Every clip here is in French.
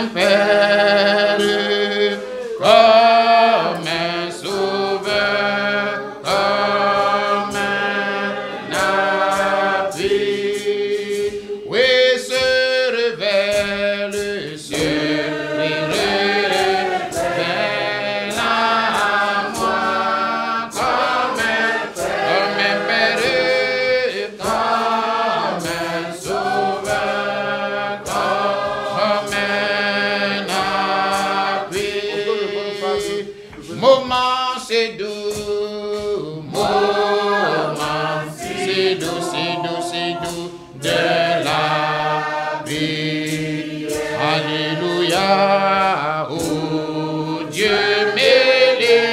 un Père, comme un Sauveur, comme un appui. Oui, se révèle sur les révèle à moi comme un Père, comme un Sauveur, comme un appui. Moment c'est doux, moment c'est doux, c'est doux, c'est doux de la vie. Alléluia, oh Dieu m'élève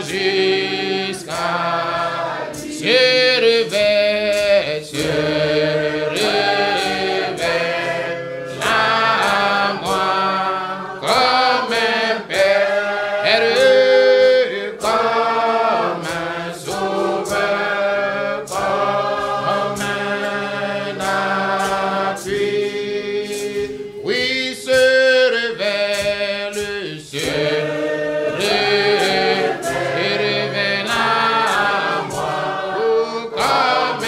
jusqu'à se révèle à moi comme un Père, comme un Sauveur, comme un appui. Oui, se révèle à moi, oh, comme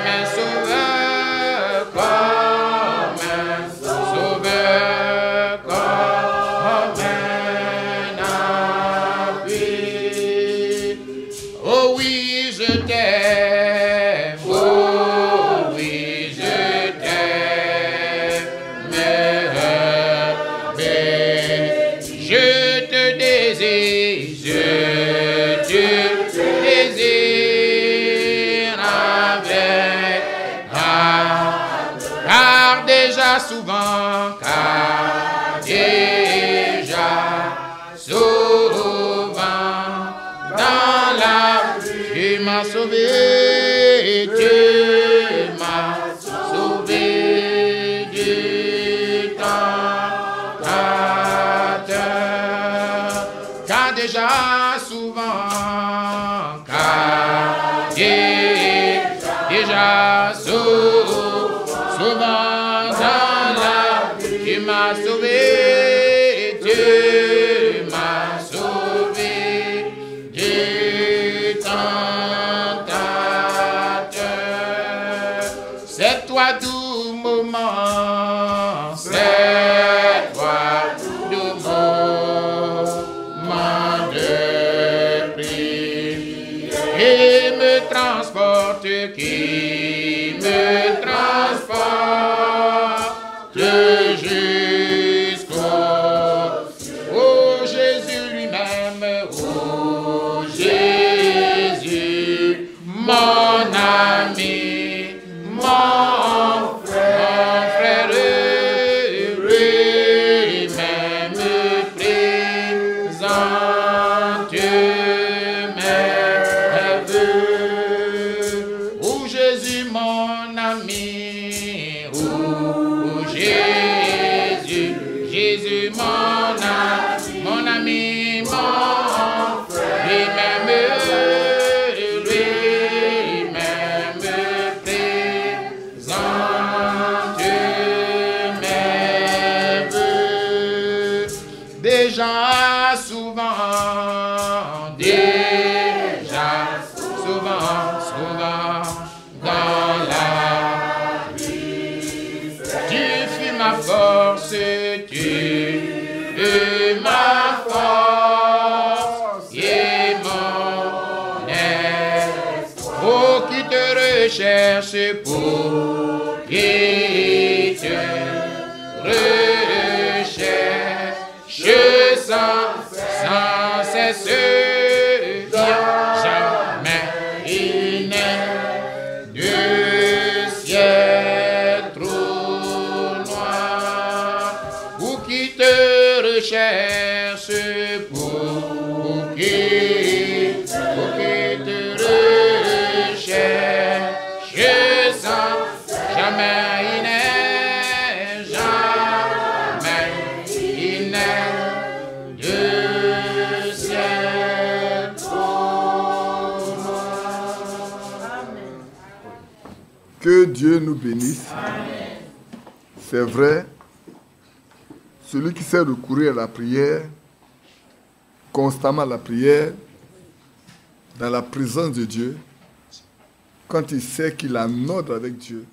un Sauveur, comme un Sauveur, comme un appui. Oh oui, je t'aime, oh oui, je t'aime, je te désire avec car déjà souvent dans la tu m'as sauvé, tu m'as sauvé du tentateur, car déjà souvent, souvent dans la tu m'as sauvé, tu m'as sauvé du tentateur. C'est toi doux moment, c'est toi doux moment de prière et me transporte, qui me transporte jusqu'au oh Jésus lui-même, oh Jésus, mon ami, mon frère, lui-même présente mes vœux. Oh Jésus, mon ami, oh Jésus, Jésus, mon ami, mon frère, lui-même présente mes vœux. Déjà souvent dans la vie, tu fus ma force, tu es ma force et mon espoir. Oh, qui te recherche pour qui te recherche sans cesse. Jamais il n'est de ciel trop noir. Pour qui te recherche, pour qui te recherche sans jamais il n'est, jamais il n'est de ciel trop noir. Que Dieu nous bénisse. Amen. c'est vrai, celui qui sait recourir à la prière, constamment à la prière, dans la présence de Dieu, quand il sait qu'il a un ordre avec Dieu,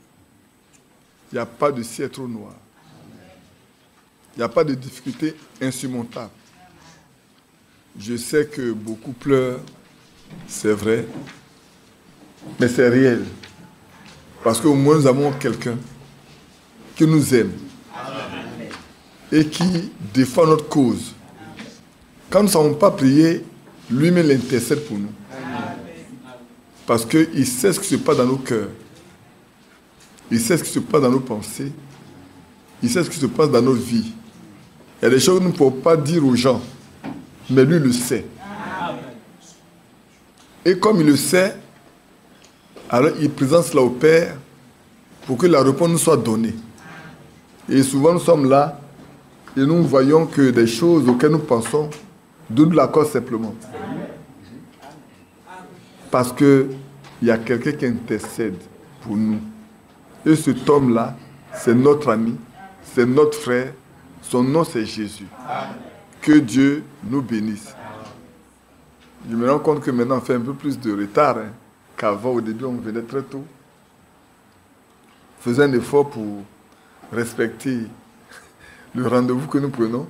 il n'y a pas de ciel trop noir. Il n'y a pas de difficulté insurmontable. Je sais que beaucoup pleurent, c'est vrai, mais c'est réel. Parce qu'au moins nous avons quelqu'un qui nous aime et qui défend notre cause. Quand nous ne savons pas prier, lui-même intercède pour nous. Parce qu'il sait ce qui se passe dans nos cœurs. Il sait ce qui se passe dans nos pensées. Il sait ce qui se passe dans notre vie. Il y a des choses que nous ne pouvons pas dire aux gens, mais lui le sait. Et comme il le sait, alors il présente cela au Père pour que la réponse nous soit donnée. Et souvent nous sommes là et nous voyons que des choses auxquelles nous pensons donnent l'accord simplement. Parce qu'il y a quelqu'un qui intercède pour nous. Et cet homme-là, c'est notre ami, c'est notre frère. Son nom, c'est Jésus. Que Dieu nous bénisse. Je me rends compte que maintenant, on fait un peu plus de retard qu'avant. Au début, on venait très tôt. Faisons un effort pour respecter le rendez-vous que nous prenons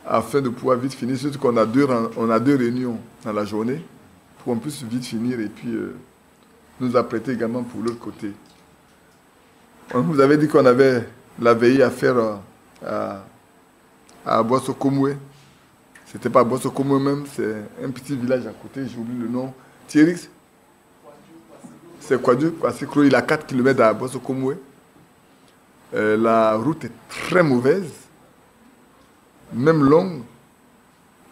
afin de pouvoir vite finir. Surtout qu'on a deux réunions dans la journée pour qu'on puisse vite finir et puis nous apprêter également pour l'autre côté. On vous avait dit qu'on avait la veillée à faire à Boissokomoué. C'était pas Boissokomoué même, c'est un petit village à côté, j'ai oublié le nom. Thierry, c'est Kwadju, Kwassikro, il a 4 km à Boissokomoué. La route est très mauvaise, même longue,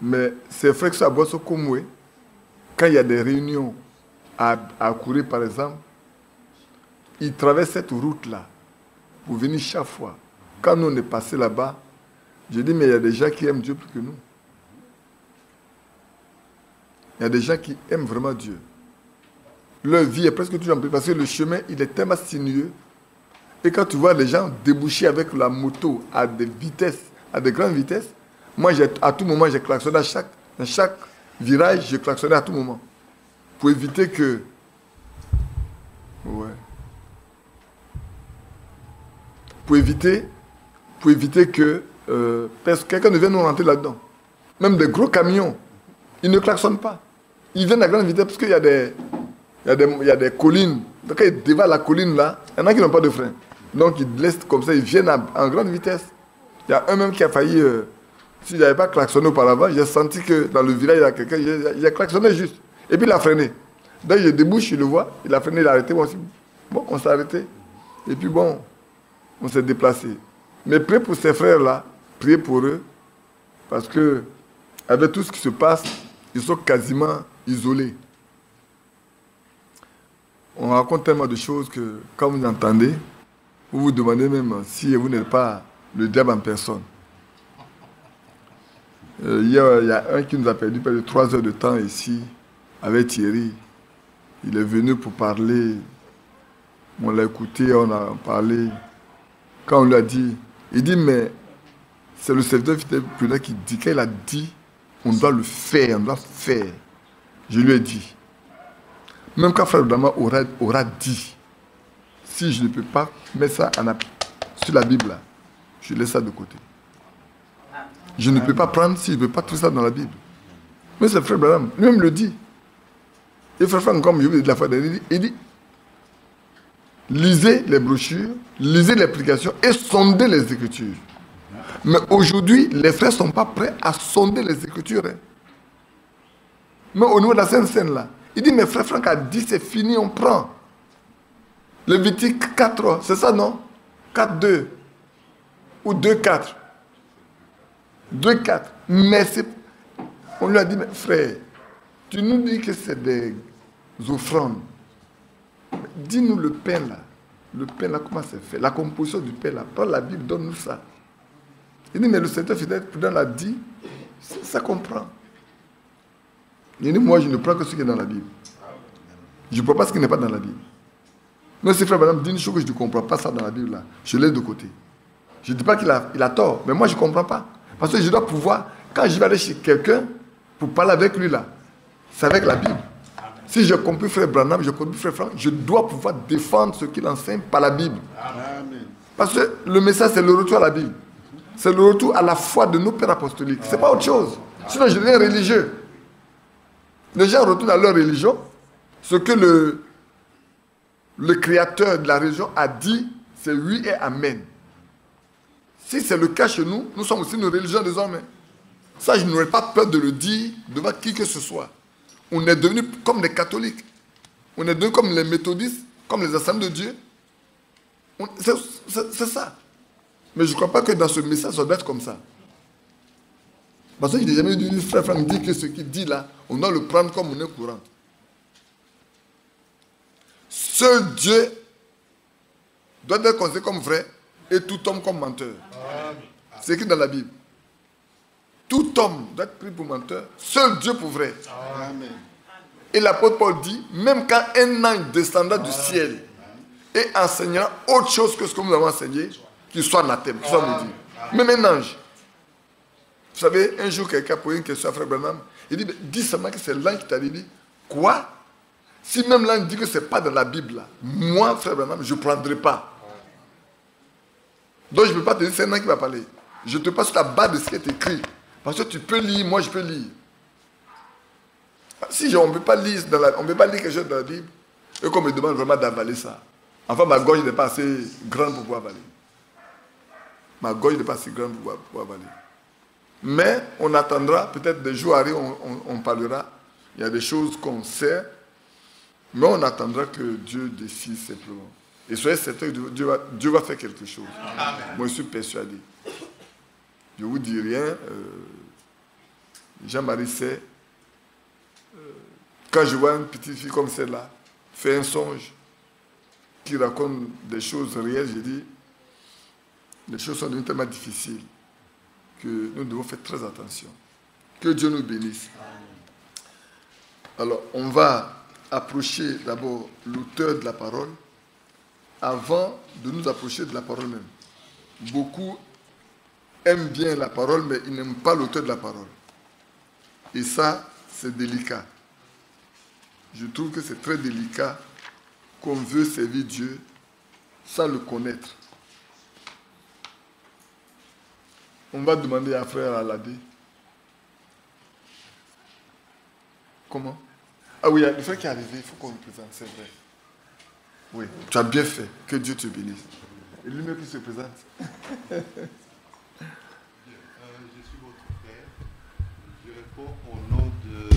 mais c'est vrai que à Boissokomoué, quand il y a des réunions à courir par exemple, ils traversent cette route-là pour venir chaque fois. Quand nous on est passé là-bas, je dis mais il y a des gens qui aiment Dieu plus que nous. Il y a des gens qui aiment vraiment Dieu. Leur vie est presque toujours en paix parce que le chemin, il est tellement sinueux. Et quand tu vois les gens déboucher avec la moto à des vitesses, à de grandes vitesses, moi, à tout moment, j'ai klaxonné à chaque virage, je klaxonnais à tout moment. Pour éviter que... Ouais. Pour éviter que quelqu'un ne vienne nous rentrer là-dedans. Même des gros camions, ils ne klaxonnent pas. Ils viennent à grande vitesse parce qu'il y a des collines. Donc quand ils dévalent la colline là, il y en a qui n'ont pas de frein. Donc ils laissent comme ça, ils viennent en grande vitesse. Il y a un même qui a failli, s'il n'avait pas klaxonné auparavant, j'ai senti que dans le village, il y a quelqu'un, il a klaxonné juste. Et puis il a freiné. Donc je débouche, je le vois, il a freiné, il a arrêté. Moi aussi, bon, on s'est arrêté. Et puis bon, on s'est déplacé. Mais priez pour ces frères-là, priez pour eux, parce que avec tout ce qui se passe, ils sont quasiment isolés. On raconte tellement de choses que quand vous entendez, vous vous demandez même si vous n'êtes pas le diable en personne. Hier, il y a un qui nous a perdu près de 3 heures de temps ici, avec Thierry. Il est venu pour parler. On l'a écouté, on a parlé. Quand on lui a dit, il dit, mais c'est le serviteur fidèle qui dit, quand il a dit, on doit le faire, on doit faire. Je lui ai dit, même quand Frère Dama aura dit, si je ne peux pas mettre ça sur la Bible, là, je laisse ça de côté. Je ne peux pas prendre si je ne peux pas trouver ça dans la Bible. Mais c'est Frère Branham, lui-même le dit. Et Frère Franck, comme je vous ai dit la fois dernière, il dit, lisez les brochures, lisez les prédications et sondez les Écritures. Mais aujourd'hui, les frères ne sont pas prêts à sonder les Écritures. Hein. Mais au niveau de la Sainte Seine, là, il dit, mais Frère Franck a dit, c'est fini, on prend. Lévitique 4, c'est ça, non? 4-2 ou 2-4. 2-4. Mais on lui a dit, mais frère, tu nous dis que c'est des offrandes. Dis-nous le pain là. Le pain là, comment c'est fait? La composition du pain là. Prends la Bible, donne-nous ça. Il dit, mais le serviteur fidèle prudent l'a dit, ça comprend. Il dit, moi je ne prends que ce qui est dans la Bible. Je ne prends pas ce qui n'est pas dans la Bible. Mais si frère madame dit une chose que je ne comprends pas ça dans la Bible là, je laisse de côté. Je ne dis pas qu'il a tort, mais moi je ne comprends pas. Parce que je dois pouvoir, quand je vais aller chez quelqu'un pour parler avec lui là, c'est avec la Bible. Si je compris frère Branham, je compris frère Franck, je dois pouvoir défendre ce qu'il enseigne par la Bible. Amen. Parce que le message, c'est le retour à la Bible. C'est le retour à la foi de nos pères apostoliques. Ce n'est pas autre chose. Sinon, je deviens religieux. Les gens retournent à leur religion. Ce que le créateur de la religion a dit, c'est oui et amen. Si c'est le cas chez nous, nous sommes aussi une religion désormais. Ça, je n'aurais pas peur de le dire devant qui que ce soit. On est devenus comme les catholiques. On est devenus comme les méthodistes, comme les assemblées de Dieu. C'est ça. Mais je ne crois pas que dans ce message, ça doit être comme ça. Parce que je n'ai jamais vu frère Franck dire que ce qu'il dit là, on doit le prendre comme monnaie courante. Seul Dieu doit être considéré comme vrai et tout homme comme menteur. C'est écrit dans la Bible. Tout homme doit être pris pour menteur, seul Dieu pour vrai. Amen. Et l'apôtre Paul dit, même quand un ange descendra du ciel et enseignera autre chose que ce que nous avons enseigné, qu'il soit anathème, qu'il soit maudit. Même un ange. Vous savez, un jour, quelqu'un a posé une question à frère Branham. Il dit, dis seulement que c'est l'ange qui t'a dit. Quoi? Si même l'ange dit que ce n'est pas dans la Bible, là, moi, frère Branham, je ne prendrai pas. Donc, je ne peux pas te dire, c'est un ange qui va parler. Je te passe la base de ce qui est écrit. Parce que tu peux lire, moi, je peux lire. Si on ne peut pas lire quelque chose dans la Bible, et qu'on me demande vraiment d'avaler ça. Enfin, ma gorge n'est pas assez grande pour pouvoir avaler. Ma gorge n'est pas assez grande pour pouvoir avaler. Mais on attendra, peut-être des jours arrivent, on parlera. Il y a des choses qu'on sait, mais on attendra que Dieu décide simplement. Et soyez certains que Dieu va faire quelque chose. Amen. Moi, je suis persuadé. Je ne vous dis rien. Jean-Marie sait. Quand je vois une petite fille comme celle-là, faire un songe, qui raconte des choses réelles, je dis, les choses sont devenues tellement difficiles que nous devons faire très attention. Que Dieu nous bénisse. Alors, on va approcher d'abord l'auteur de la parole avant de nous approcher de la parole même. Beaucoup aiment bien la parole, mais ils n'aiment pas l'auteur de la parole. Et ça, c'est délicat. Je trouve que c'est très délicat qu'on veut servir Dieu sans le connaître. On va demander à frère Aladé. Comment? Ah oui, le frère qui est arrivé, il faut qu'on le présente, c'est vrai. Oui, tu as bien fait. Que Dieu te bénisse. Et lui-même qui se présente. Je suis votre frère. Je réponds au nom de...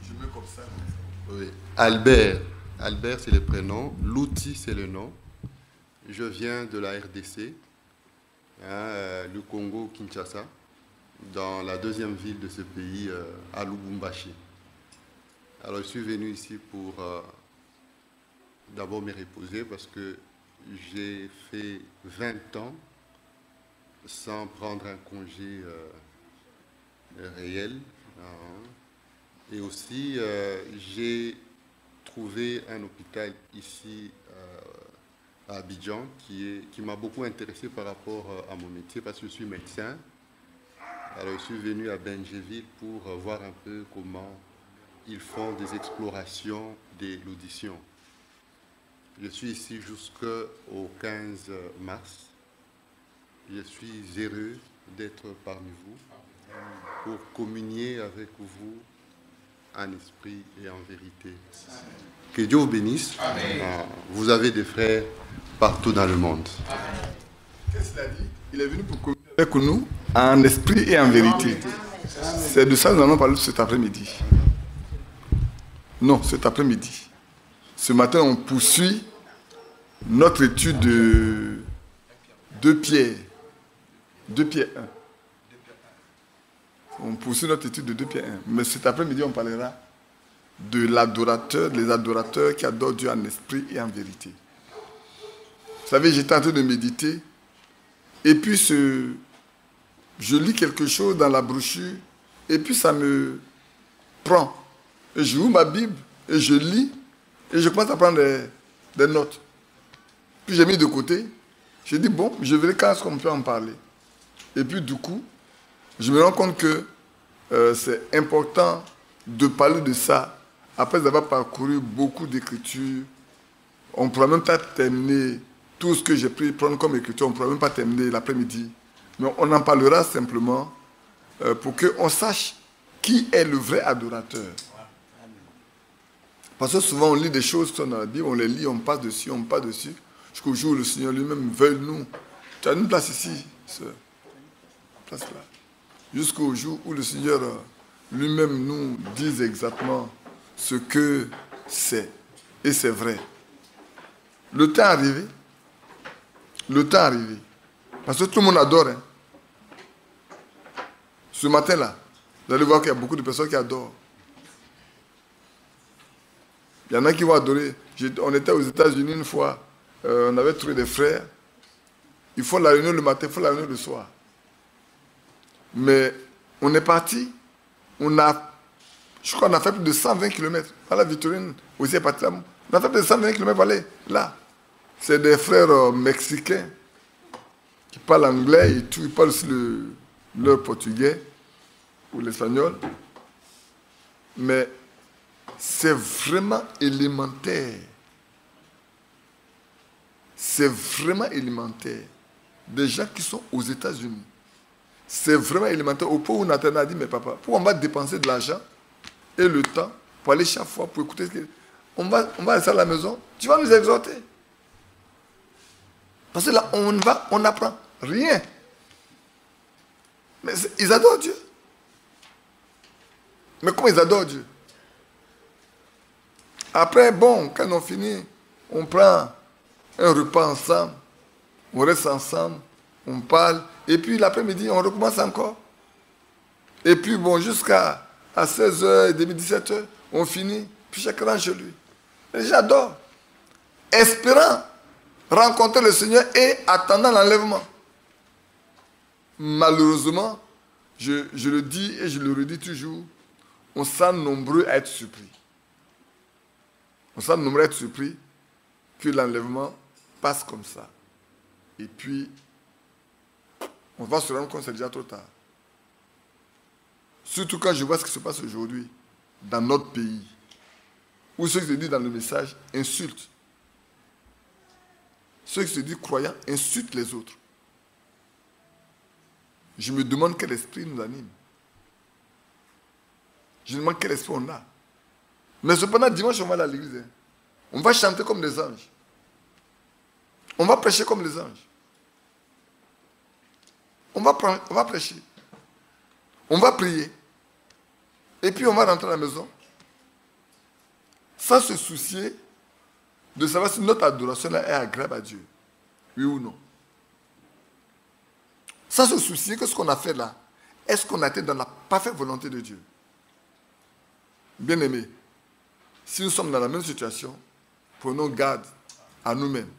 Je mets comme ça. Oui. Albert. Albert, c'est le prénom. Louti, c'est le nom. Je viens de la RDC, le Congo, Kinshasa, dans la deuxième ville de ce pays, à Lubumbashi. Alors, je suis venu ici pour d'abord me reposer parce que j'ai fait 20 ans sans prendre un congé réel. Et aussi, j'ai trouvé un hôpital ici à Abidjan qui m'a beaucoup intéressé par rapport à mon métier parce que je suis médecin. Alors, je suis venu à Benjeville pour voir un peu comment ils font des explorations de l'audition. Je suis ici jusqu'au 15 mars. Je suis heureux d'être parmi vous pour communier avec vous en esprit et en vérité. Que Dieu vous bénisse. Amen. Vous avez des frères partout dans le monde. Qu'est-ce qu'il a dit? Il est venu pour communier avec nous en esprit et en vérité. C'est de ça que nous allons parler cet après-midi. Non, cet après-midi. Ce matin, on poursuit notre étude de 2 Pierre. 2 Pierre 1. On poursuit notre étude de 2 Pierre 1. Mais cet après-midi, on parlera de l'adorateur, les adorateurs qui adorent Dieu en esprit et en vérité. Vous savez, j'étais en train de méditer. Et puis, je lis quelque chose dans la brochure. Et puis, ça me prend. Et je ouvre ma Bible. Et je lis. Et je commence à prendre des notes. Puis, j'ai mis de côté. J'ai dit, bon, je verrai quand est-ce qu'on peut en parler. Et puis du coup, je me rends compte que c'est important de parler de ça après avoir parcouru beaucoup d'écritures. On ne pourra même pas terminer tout ce que j'ai pris prendre comme écriture, on ne pourra même pas terminer l'après-midi. Mais on en parlera simplement pour qu'on sache qui est le vrai adorateur. Parce que souvent on lit des choses qui sont dans la Bible, on les lit, on passe dessus, jusqu'au jour où le Seigneur lui-même veuille nous. Tu as une place ici, sœur. Place là. Jusqu'au jour où le Seigneur lui-même nous dise exactement ce que c'est. Et c'est vrai. Le temps est arrivé. Le temps est arrivé. Parce que tout le monde adore. Hein. Ce matin-là, vous allez voir qu'il y a beaucoup de personnes qui adorent. Il y en a qui vont adorer. On était aux États-Unis une fois. On avait trouvé des frères. Ils font la réunion le matin, ils font la réunion le soir. Mais on est parti. Je crois qu'on a fait plus de 120 km. Voilà, Victorine aussi est partie là. On a fait plus de 120 km pour aller là. C'est des frères mexicains qui parlent anglais et tout. Ils parlent aussi leur portugais ou l'espagnol. Mais c'est vraiment élémentaire. C'est vraiment élémentaire. Des gens qui sont aux États-Unis. C'est vraiment élémentaire. Au point où Nathan a dit, mais papa, pourquoi on va dépenser de l'argent et le temps pour aller chaque fois pour écouter ce que... On va rester à la maison, tu vas nous exhorter. Parce que là, on n'apprend rien. Mais ils adorent Dieu. Mais comment ils adorent Dieu? Après, bon, quand on finit, on prend un repas ensemble, on reste ensemble, on parle, et puis l'après-midi, on recommence encore. Et puis, bon, jusqu'à 16h30, 17h, on finit, puis chacun rentre chez lui. Et j'adore. Espérant rencontrer le Seigneur et attendant l'enlèvement. Malheureusement, je le dis et je le redis toujours, on sent nombreux à être surpris. On sent nombreux à être surpris que l'enlèvement passe comme ça. Et puis, on va se rendre compte que c'est déjà trop tard. Surtout quand je vois ce qui se passe aujourd'hui dans notre pays, où ceux qui se disent dans le message insultent. Ceux qui se disent croyants insultent les autres. Je me demande quel esprit nous anime. Je me demande quel esprit on a. Mais cependant, dimanche, on va aller à l'église. Hein. On va chanter comme des anges. On va prêcher comme les anges. On va prêcher. On va prier. Et puis on va rentrer à la maison. Sans se soucier de savoir si notre adoration est agréable à Dieu. Oui ou non. Sans se soucier que ce qu'on a fait là, est-ce qu'on a été dans la parfaite volonté de Dieu? Bien-aimés, si nous sommes dans la même situation, prenons garde à nous-mêmes.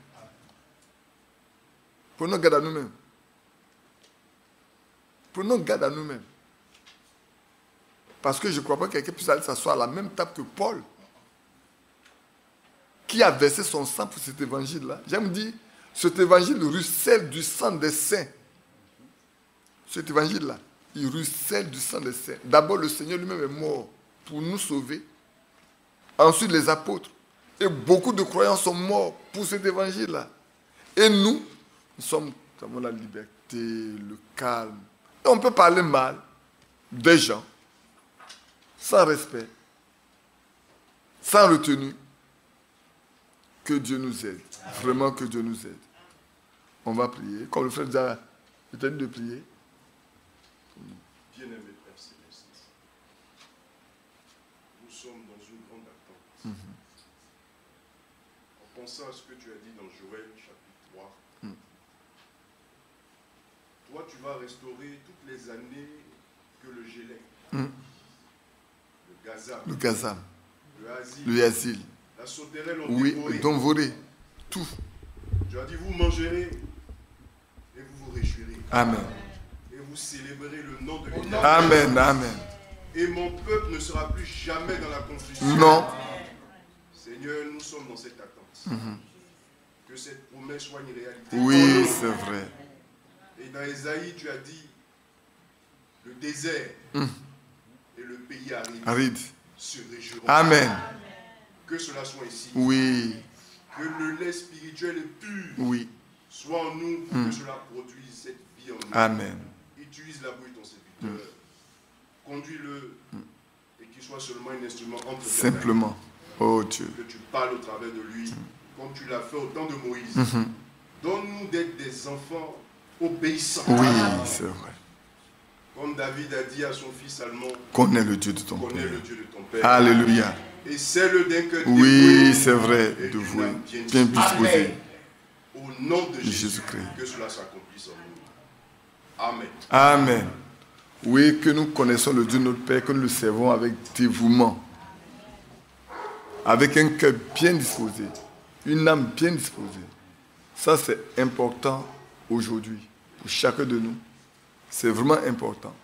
Prenons garde à nous-mêmes. Prenons garde à nous-mêmes. Parce que je ne crois pas que quelqu'un puisse aller s'asseoir à la même table que Paul, qui a versé son sang pour cet évangile-là. J'aime dire, cet évangile ruisselle du sang des saints. Cet évangile-là, il ruisselle du sang des saints. D'abord, le Seigneur lui-même est mort pour nous sauver. Ensuite, les apôtres. Et beaucoup de croyants sont morts pour cet évangile-là. Et nous avons la liberté, le calme. Et on peut parler mal des gens, sans respect, sans retenue. Que Dieu nous aide. Vraiment que Dieu nous aide. On va prier. Comme le frère déjà dit de prier. Bien-aimé Père Céleste, nous sommes dans une grande attente. En pensant à ce que tu as dit dans Joël chapitre 3, toi tu vas restaurer toutes les années que le Gélec, le Gazam, le Yazil, la sauterelle ont oui, dévoré. Tout. Tu as dit, vous mangerez et vous vous réjouirez. Amen. Et vous célébrerez le nom de l'Éternel. Amen, amen. Et mon peuple ne sera plus jamais dans la confusion. Non. Seigneur, nous sommes dans cette attente. Que que cette promesse soit une réalité. Oui, c'est vrai. Et dans Ésaïe, tu as dit, le désert et le pays aride se réjouiront. Amen. Que cela soit ici. Oui. Que le lait spirituel et pur Oui. soit en nous pour que cela produise cette vie en nous. Amen. Utilise la bouche de ton serviteur. Conduis-le et qu'il soit seulement un instrument entre tes mains. Simplement. Oh Dieu. Que tu parles au travers de lui, comme tu l'as fait au temps de Moïse. Donne-nous d'être des enfants obéissants. Oui, c'est vrai. Comme David a dit à son fils Salomon, Connais le Dieu de ton connais Père. le Dieu de ton Père. Alléluia. Et c'est-le d'un cœur Oui, dévoué c'est vrai. et De d'une vous. âme Bien disposée. disposé. Au nom de Jésus, Jésus-Christ. que cela s'accomplisse en nous. Amen. Amen. Oui, que nous connaissons le Dieu de notre Père, que nous le servons avec dévouement. Avec un cœur bien disposé. Une âme bien disposée. Ça, c'est important aujourd'hui. Pour chacun de nous. C'est vraiment important.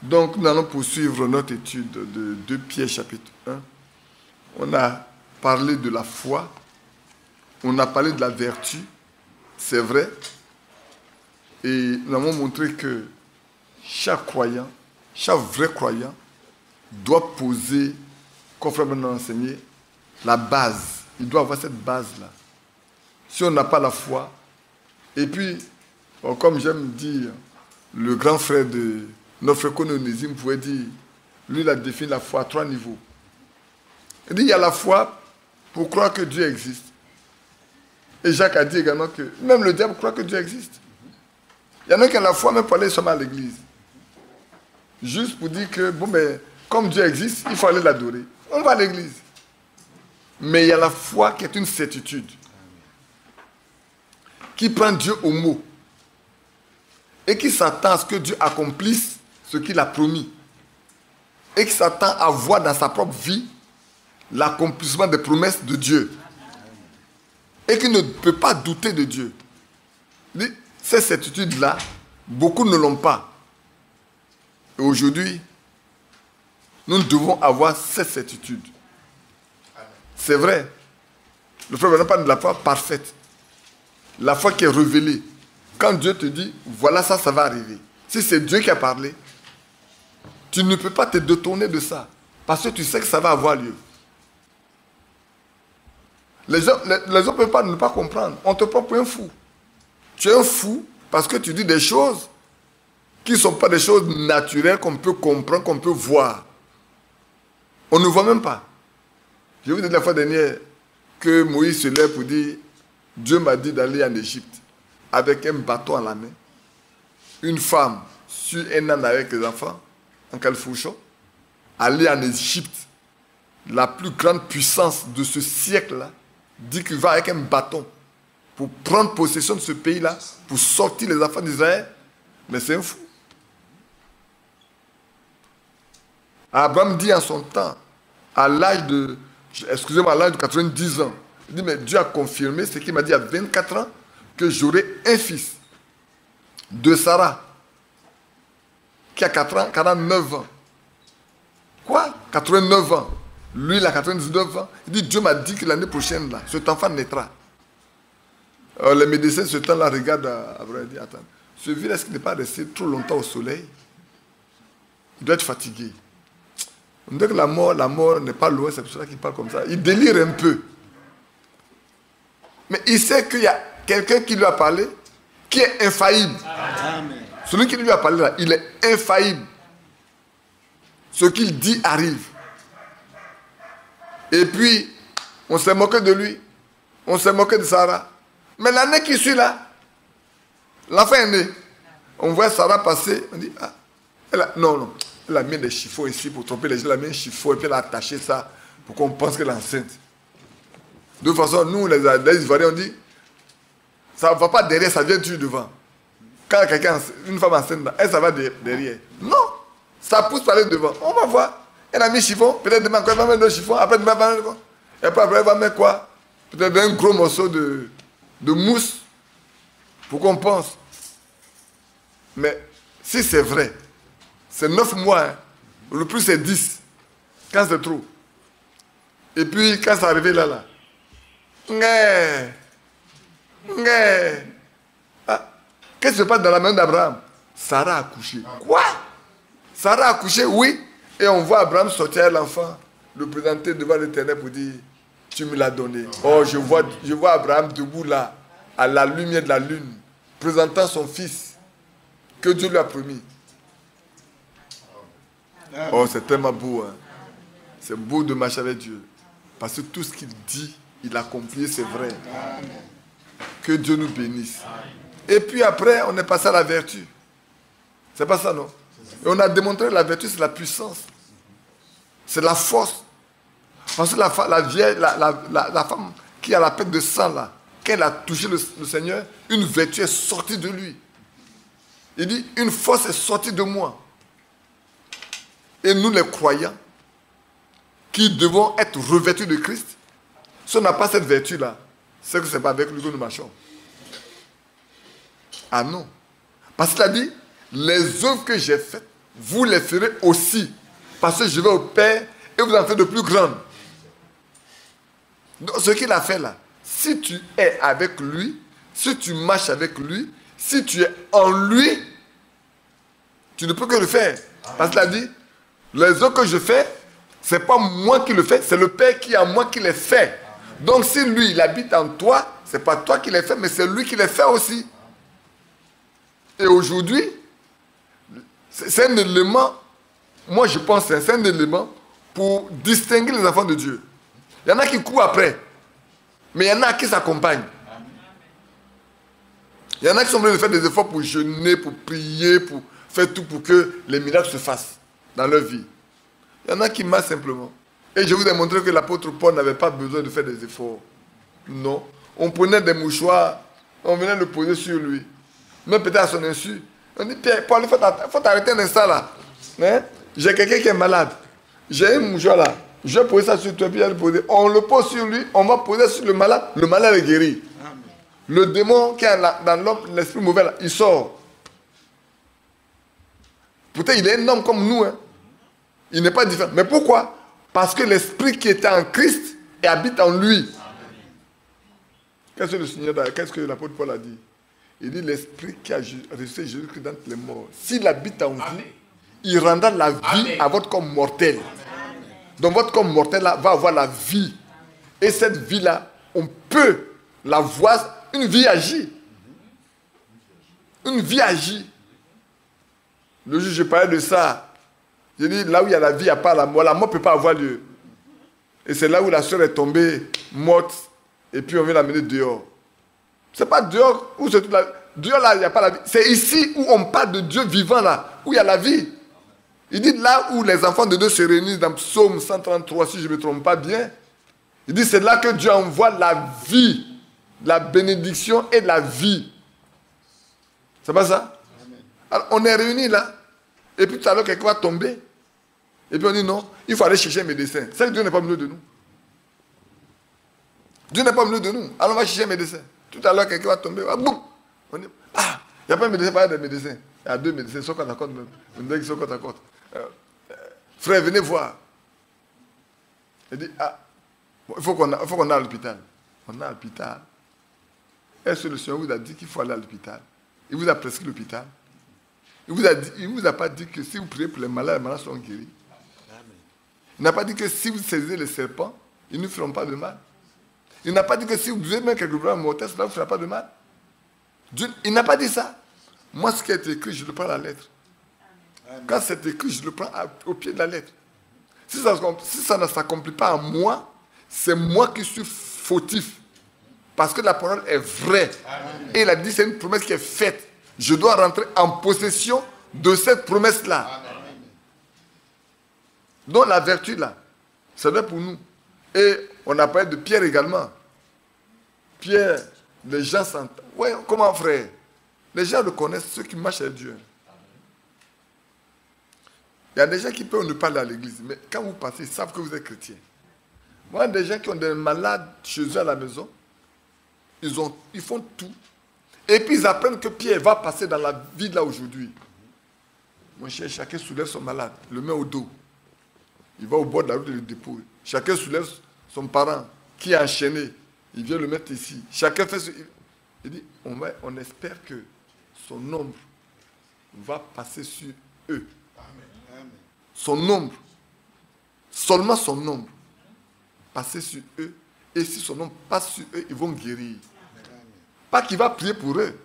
Donc, nous allons poursuivre notre étude de 2 Pierre chapitre 1. On a parlé de la foi. On a parlé de la vertu. C'est vrai. Et nous avons montré que chaque croyant, chaque vrai croyant, doit poser, conformément à l'enseigné, la base. Il doit avoir cette base-là. Si on n'a pas la foi, et puis, comme j'aime dire, le grand frère de notre frère Onésime pouvait dire, lui il a défini la foi à 3 niveaux. Il dit, il y a la foi pour croire que Dieu existe. Et Jacques a dit également que même le diable croit que Dieu existe. Il y en a qui ont la foi même pour aller seulement à l'église. Juste pour dire que, bon, mais comme Dieu existe, il faut aller l'adorer. On va à l'église. Mais il y a la foi qui est une certitude. Qui prend Dieu au mot. Et qui s'attend à ce que Dieu accomplisse ce qu'il a promis. Et qui s'attend à voir dans sa propre vie l'accomplissement des promesses de Dieu. Et qui ne peut pas douter de Dieu. Ces certitudes-là, beaucoup ne l'ont pas. Et aujourd'hui, nous devons avoir cette certitude. C'est vrai. Le frère n'a pas de la foi parfaite. La foi qui est révélée. Quand Dieu te dit, voilà ça, ça va arriver. Si c'est Dieu qui a parlé, tu ne peux pas te détourner de ça. Parce que tu sais que ça va avoir lieu. Les gens ne peuvent pas ne pas comprendre. On te prend pour un fou. Tu es un fou parce que tu dis des choses qui ne sont pas des choses naturelles qu'on peut comprendre, qu'on peut voir. On ne voit même pas. Je vous ai dit la fois dernière que Moïse se lève pour dire, Dieu m'a dit d'aller en Égypte avec un bâton à la main, une femme sur un âne avec les enfants, en calfouchon, aller en Égypte, la plus grande puissance de ce siècle-là, dit qu'il va avec un bâton pour prendre possession de ce pays-là, pour sortir les enfants d'Israël. Mais c'est un fou. Abraham dit en son temps, à l'âge de 90 ans, il dit, mais Dieu a confirmé ce qu'il m'a dit à 24 ans, que j'aurai un fils de Sarah, qui a 49 ans. Quoi? 89 ans. Lui, il a 99 ans. Il dit, Dieu m'a dit que l'année prochaine, là, cet enfant naîtra. Alors, les médecins, ce temps-là, regardent Abraham et disent, attends, ce vieux, est-ce qu'il n'est pas resté trop longtemps au soleil? Il doit être fatigué. On dirait que la mort n'est pas loin, c'est pour ça qu'il parle comme ça. Il délire un peu. Mais il sait qu'il y a quelqu'un qui lui a parlé, qui est infaillible. Amen. Celui qui lui a parlé là, il est infaillible. Ce qu'il dit arrive. Et puis, on s'est moqué de lui. On s'est moqué de Sarah. Mais l'année qui suit là, l'enfant est né. On voit Sarah passer. On dit, ah, non. Elle a mis des chiffons ici pour tromper les gens. Elle a mis un chiffon et puis elle a attaché ça pour qu'on pense qu'elle est enceinte. De toute façon, nous, les Ivoiriens, on dit, ça ne va pas derrière, ça vient toujours devant. Quand une femme enceinte, elle, ça va derrière. Non, ça pousse par aller devant. On va voir. Elle a mis chiffon, peut-être demain, elle va mettre le chiffon, après demain, elle va mettre quoi? Et après, elle va mettre quoi? Peut-être un gros morceau de mousse pour qu'on pense. Mais si c'est vrai, c'est 9 mois, hein. Le plus c'est 10, quand c'est trop. Et puis, quand c'est arrivé là, Qu'est-ce qui se passe dans la main d'Abraham? Sarah a accouché. Quoi? Sarah a accouché, oui. Et on voit Abraham sortir l'enfant, le présenter devant l'Éternel pour dire, tu me l'as donné. Oh, je vois Abraham debout là, à la lumière de la lune, présentant son fils que Dieu lui a promis. Oh, c'est tellement beau. Hein? C'est beau de marcher avec Dieu. Parce que tout ce qu'il dit, il accomplit, c'est vrai. Que Dieu nous bénisse. Et puis après, on est passé à la vertu. C'est pas ça, non? Et on a démontré que la vertu, c'est la puissance. C'est la force. Parce que la femme qui a la perte de sang, là, quand elle a touché le Seigneur, une vertu est sortie de lui. Il dit, une force est sortie de moi. Et nous, les croyants, qui devons être revêtus de Christ, si on n'a pas cette vertu-là, c'est que ce n'est pas avec lui que nous marchons. Ah non. Parce qu'il a dit, les œuvres que j'ai faites, vous les ferez aussi. Parce que je vais au Père et vous en faites de plus grandes. Donc, ce qu'il a fait là, si tu es avec lui, si tu marches avec lui, si tu es en lui, tu ne peux que le faire. Parce qu'il a dit, les œuvres que je fais, ce n'est pas moi qui le fais, c'est le Père qui est en moi qui les fait. Donc si lui, il habite en toi, ce n'est pas toi qui les fais, mais c'est lui qui les fait aussi. Et aujourd'hui, c'est un élément, moi je pense que c'est un élément pour distinguer les enfants de Dieu. Il y en a qui courent après, mais il y en a qui s'accompagnent. Il y en a qui sont venus faire des efforts pour jeûner, pour prier, pour faire tout pour que les miracles se fassent dans leur vie. Il y en a qui marchent simplement. Et je vous ai montré que l'apôtre Paul n'avait pas besoin de faire des efforts. Non. On prenait des mouchoirs, on venait le poser sur lui. Même peut-être à son insu. On dit, Pierre, Paul, il faut t'arrêter un instant là. Hein? J'ai quelqu'un qui est malade. J'ai un mouchoir là. Je vais poser ça sur toi, puis le poser. On le pose sur lui, on va poser sur le malade est guéri. Amen. Le démon qui est dans l'homme, l'esprit mauvais là, il sort. Pourtant, il est un homme comme nous. Hein. Il n'est pas différent. Mais pourquoi? Parce que l'esprit qui était en Christ habite en lui. Qu'est-ce que l'apôtre Paul a dit? Il dit l'esprit qui a ressuscité Jésus-Christ d'entre les morts. S'il habite en vous, il rendra la vie à votre corps mortel. Donc votre corps mortel là, va avoir la vie. Et cette vie-là, on peut la voir, une vie agie. Une vie agie. Le jour, je parlais de ça. J'ai dit, là où il y a la vie, il n'y a pas la mort. La mort ne peut pas avoir lieu. Et c'est là où la soeur est tombée, morte, et puis on vient l'amener dehors. Ce n'est pas dehors où c'est toute la vie. Dehors, là, il n'y a pas la vie. C'est ici où on parle de Dieu vivant, là, où il y a la vie. Il dit, là où les enfants de Dieu se réunissent, dans Psaume 133, si je ne me trompe pas bien, il dit, c'est là que Dieu envoie la vie, la bénédiction et la vie. C'est pas ça? Alors, on est réunis là, et puis tout à l'heure, quelqu'un va tomber. Et puis on dit non, il faut aller chercher un médecin. C'est que Dieu n'est pas au milieu de nous. Dieu n'est pas au milieu de nous. Alors on va chercher un médecin. Tout à l'heure, quelqu'un va tomber. Boum. On dit, il n'y a pas un médecin, pas des médecins. Il y a deux médecins, ils sont côte à côte même. On dit qu'ils sont côte à côte. Frère, venez voir. Il dit, il faut qu'on aille à l'hôpital. On est à l'hôpital. Est-ce que le Seigneur vous a dit qu'il faut aller à l'hôpital? Il vous a prescrit l'hôpital. Il ne vous a pas dit que si vous priez pour les malades seront guéris. Il n'a pas dit que si vous saisissez les serpents, ils ne feront pas de mal. Il n'a pas dit que si vous buvez même quelque chose mortel, cela ne vous fera pas de mal. Dieu, il n'a pas dit ça. Moi, ce qui est écrit, je le prends à la lettre. Quand c'est écrit, je le prends au pied de la lettre. Si ça ne s'accomplit pas en moi, c'est moi qui suis fautif. Parce que la parole est vraie. Amen. Et il a dit, c'est une promesse qui est faite. Je dois rentrer en possession de cette promesse-là. Amen. Donc la vertu là, c'est vrai pour nous. Et on a parlé de Pierre également. Pierre, les gens s'entendent. Ouais, comment frère? Les gens le connaissent, ceux qui marchent avec Dieu. Il y a des gens qui peuvent ne pas aller à l'église, mais quand vous passez, ils savent que vous êtes chrétien. Moi, des gens qui ont des malades chez eux à la maison, ils font tout. Et puis ils apprennent que Pierre va passer dans la vie là aujourd'hui. Mon cher, chacun soulève son malade, le met au dos. Il va au bord de la route et le dépose. Chacun soulève son parent qui est enchaîné. Il vient le mettre ici. Chacun fait ce... Il dit, on espère que son nombre va passer sur eux. Son nombre, seulement son nombre, passer sur eux. Et si son nombre passe sur eux, ils vont guérir. Pas qu'il va prier pour eux.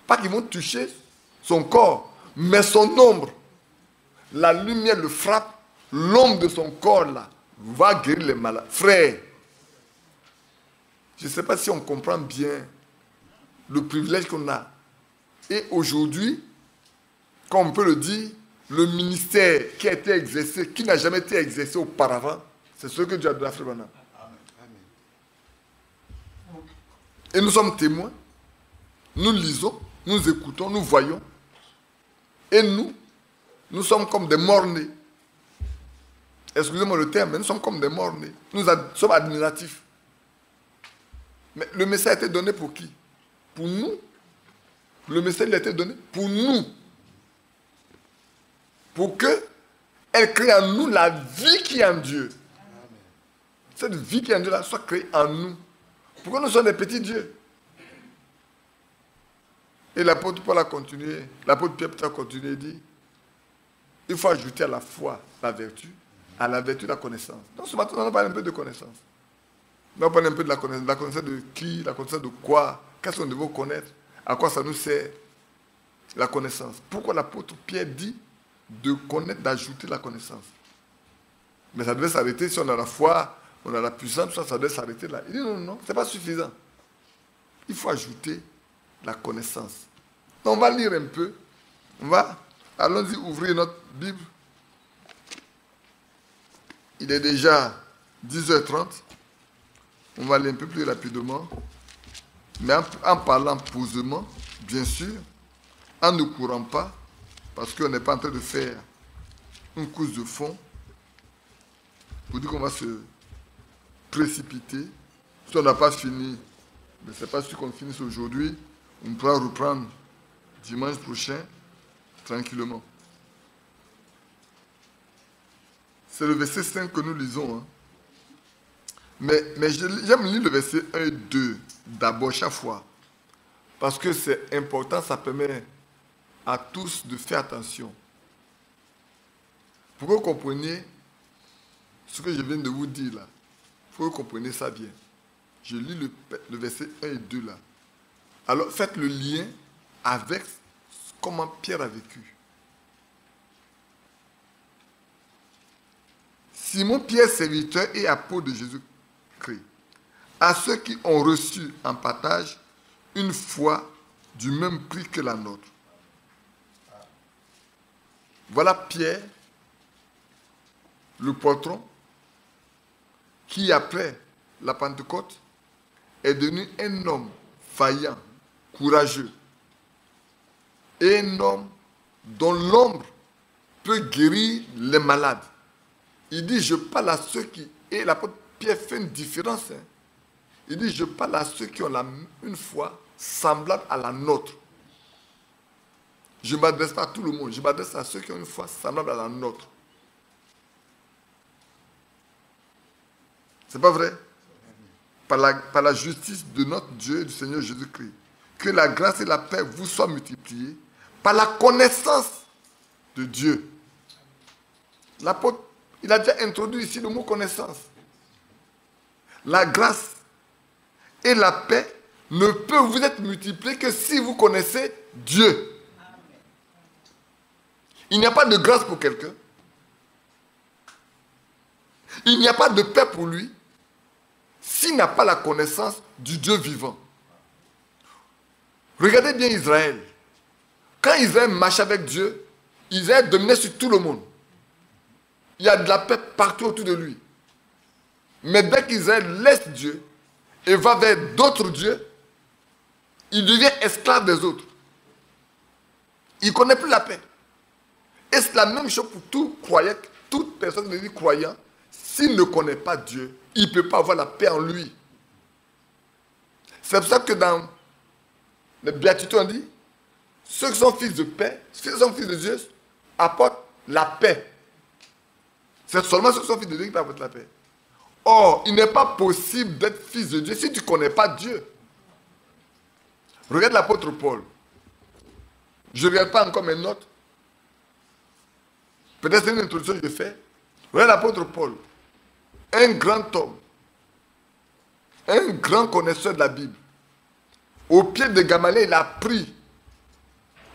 Pas qu'ils vont toucher son corps. Mais son nombre, la lumière le frappe. L'ombre de son corps là va guérir les malades. Frère, je ne sais pas si on comprend bien le privilège qu'on a. Et aujourd'hui, comme on peut le dire, le ministère qui a été exercé, qui n'a jamais été exercé auparavant, c'est ce que Dieu a donné à Frère Branham. Et nous sommes témoins. Nous lisons, nous écoutons, nous voyons. Et nous sommes comme des morts-nés. Excusez-moi le terme, mais nous sommes comme des morts-nés. Nous sommes admiratifs. Mais le message a été donné pour qui? Pour nous. Le message a été donné pour nous. Pour que elle crée en nous la vie qui est en Dieu. Cette vie qui est en Dieu là soit créée en nous. Pourquoi nous sommes des petits dieux? Et l'apôtre Paul a continué, l'apôtre Pierre a continué et dit, il faut ajouter à la foi la vertu, à la vertu la connaissance. Donc ce matin, on va parler un peu de connaissance. On va parler un peu de la connaissance de qui, la connaissance de quoi, qu'est-ce qu'on doit connaître, à quoi ça nous sert, la connaissance. Pourquoi l'apôtre Pierre dit de connaître, d'ajouter la connaissance? Mais ça devait s'arrêter, si on a la foi, on a la puissance, ça devait s'arrêter là. Il dit non, ce n'est pas suffisant. Il faut ajouter la connaissance. Donc on va lire un peu. Allons-y ouvrir notre Bible. Il est déjà 10h30. On va aller un peu plus rapidement. Mais en parlant posément, bien sûr, en ne courant pas, parce qu'on n'est pas en train de faire une course de fond, pour dire qu'on va se précipiter. Si on n'a pas fini, mais ce n'est pas sûr qu'on finisse aujourd'hui, on pourra reprendre dimanche prochain, tranquillement. C'est le verset 5 que nous lisons. Hein. Mais j'aime lire le verset 1 et 2 d'abord chaque fois. Parce que c'est important, ça permet à tous de faire attention. Pour que vous compreniez ce que je viens de vous dire là, il faut que vous compreniez ça bien. Je lis le verset 1 et 2 là. Alors faites le lien avec comment Pierre a vécu. Simon Pierre, serviteur et apôtre de Jésus-Christ, à ceux qui ont reçu en partage une foi du même prix que la nôtre. Voilà Pierre, le patron, qui après la Pentecôte est devenu un homme vaillant, courageux, et un homme dont l'ombre peut guérir les malades. Il dit, je parle à ceux qui... Et l'apôtre Pierre fait une différence. Hein. Il dit, je parle à ceux qui ont une foi semblable à la nôtre. Je ne m'adresse pas à tout le monde, je m'adresse à ceux qui ont une foi semblable à la nôtre. C'est pas vrai? Par la justice de notre Dieu, du Seigneur Jésus-Christ, que la grâce et la paix vous soient multipliées par la connaissance de Dieu. L'apôtre, il a déjà introduit ici le mot connaissance. La grâce et la paix ne peuvent vous être multipliées que si vous connaissez Dieu. Il n'y a pas de grâce pour quelqu'un. Il n'y a pas de paix pour lui s'il n'a pas la connaissance du Dieu vivant. Regardez bien Israël. Quand Israël marchait avec Dieu, Israël dominait sur tout le monde. Il y a de la paix partout autour de lui. Mais dès qu'Israël laisse Dieu et va vers d'autres dieux, il devient esclave des autres. Il ne connaît plus la paix. Et c'est la même chose pour tout croyant, toute personne qui dit croyant, s'il ne connaît pas Dieu, il ne peut pas avoir la paix en lui. C'est pour ça que dans les béatitudes, on dit, ceux qui sont fils de paix, ceux qui sont fils de Dieu, apportent la paix. C'est seulement ceux qui sont fils de Dieu qui peuvent apporter la paix. Or, il n'est pas possible d'être fils de Dieu si tu ne connais pas Dieu. Regarde l'apôtre Paul. Je ne regarde pas encore mes notes. Peut-être c'est une introduction que je fais. Regarde l'apôtre Paul. Un grand homme. Un grand connaisseur de la Bible. Au pied de Gamaliel, il a appris.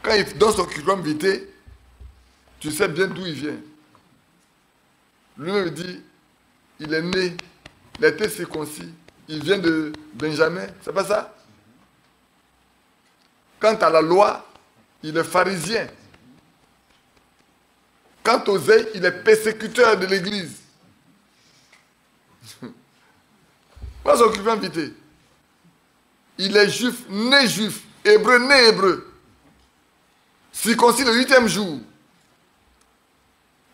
Quand il donne son curriculum vitae, tu sais bien d'où il vient. Lui-même dit, il est né, il a été circoncis, il vient de Benjamin, c'est pas ça? Quant à la loi, il est pharisien. Quant aux ailes, il est persécuteur de l'église. Pas son curriculum vitae. Il est juif, hébreu, né hébreu. Circoncis le 8e jour.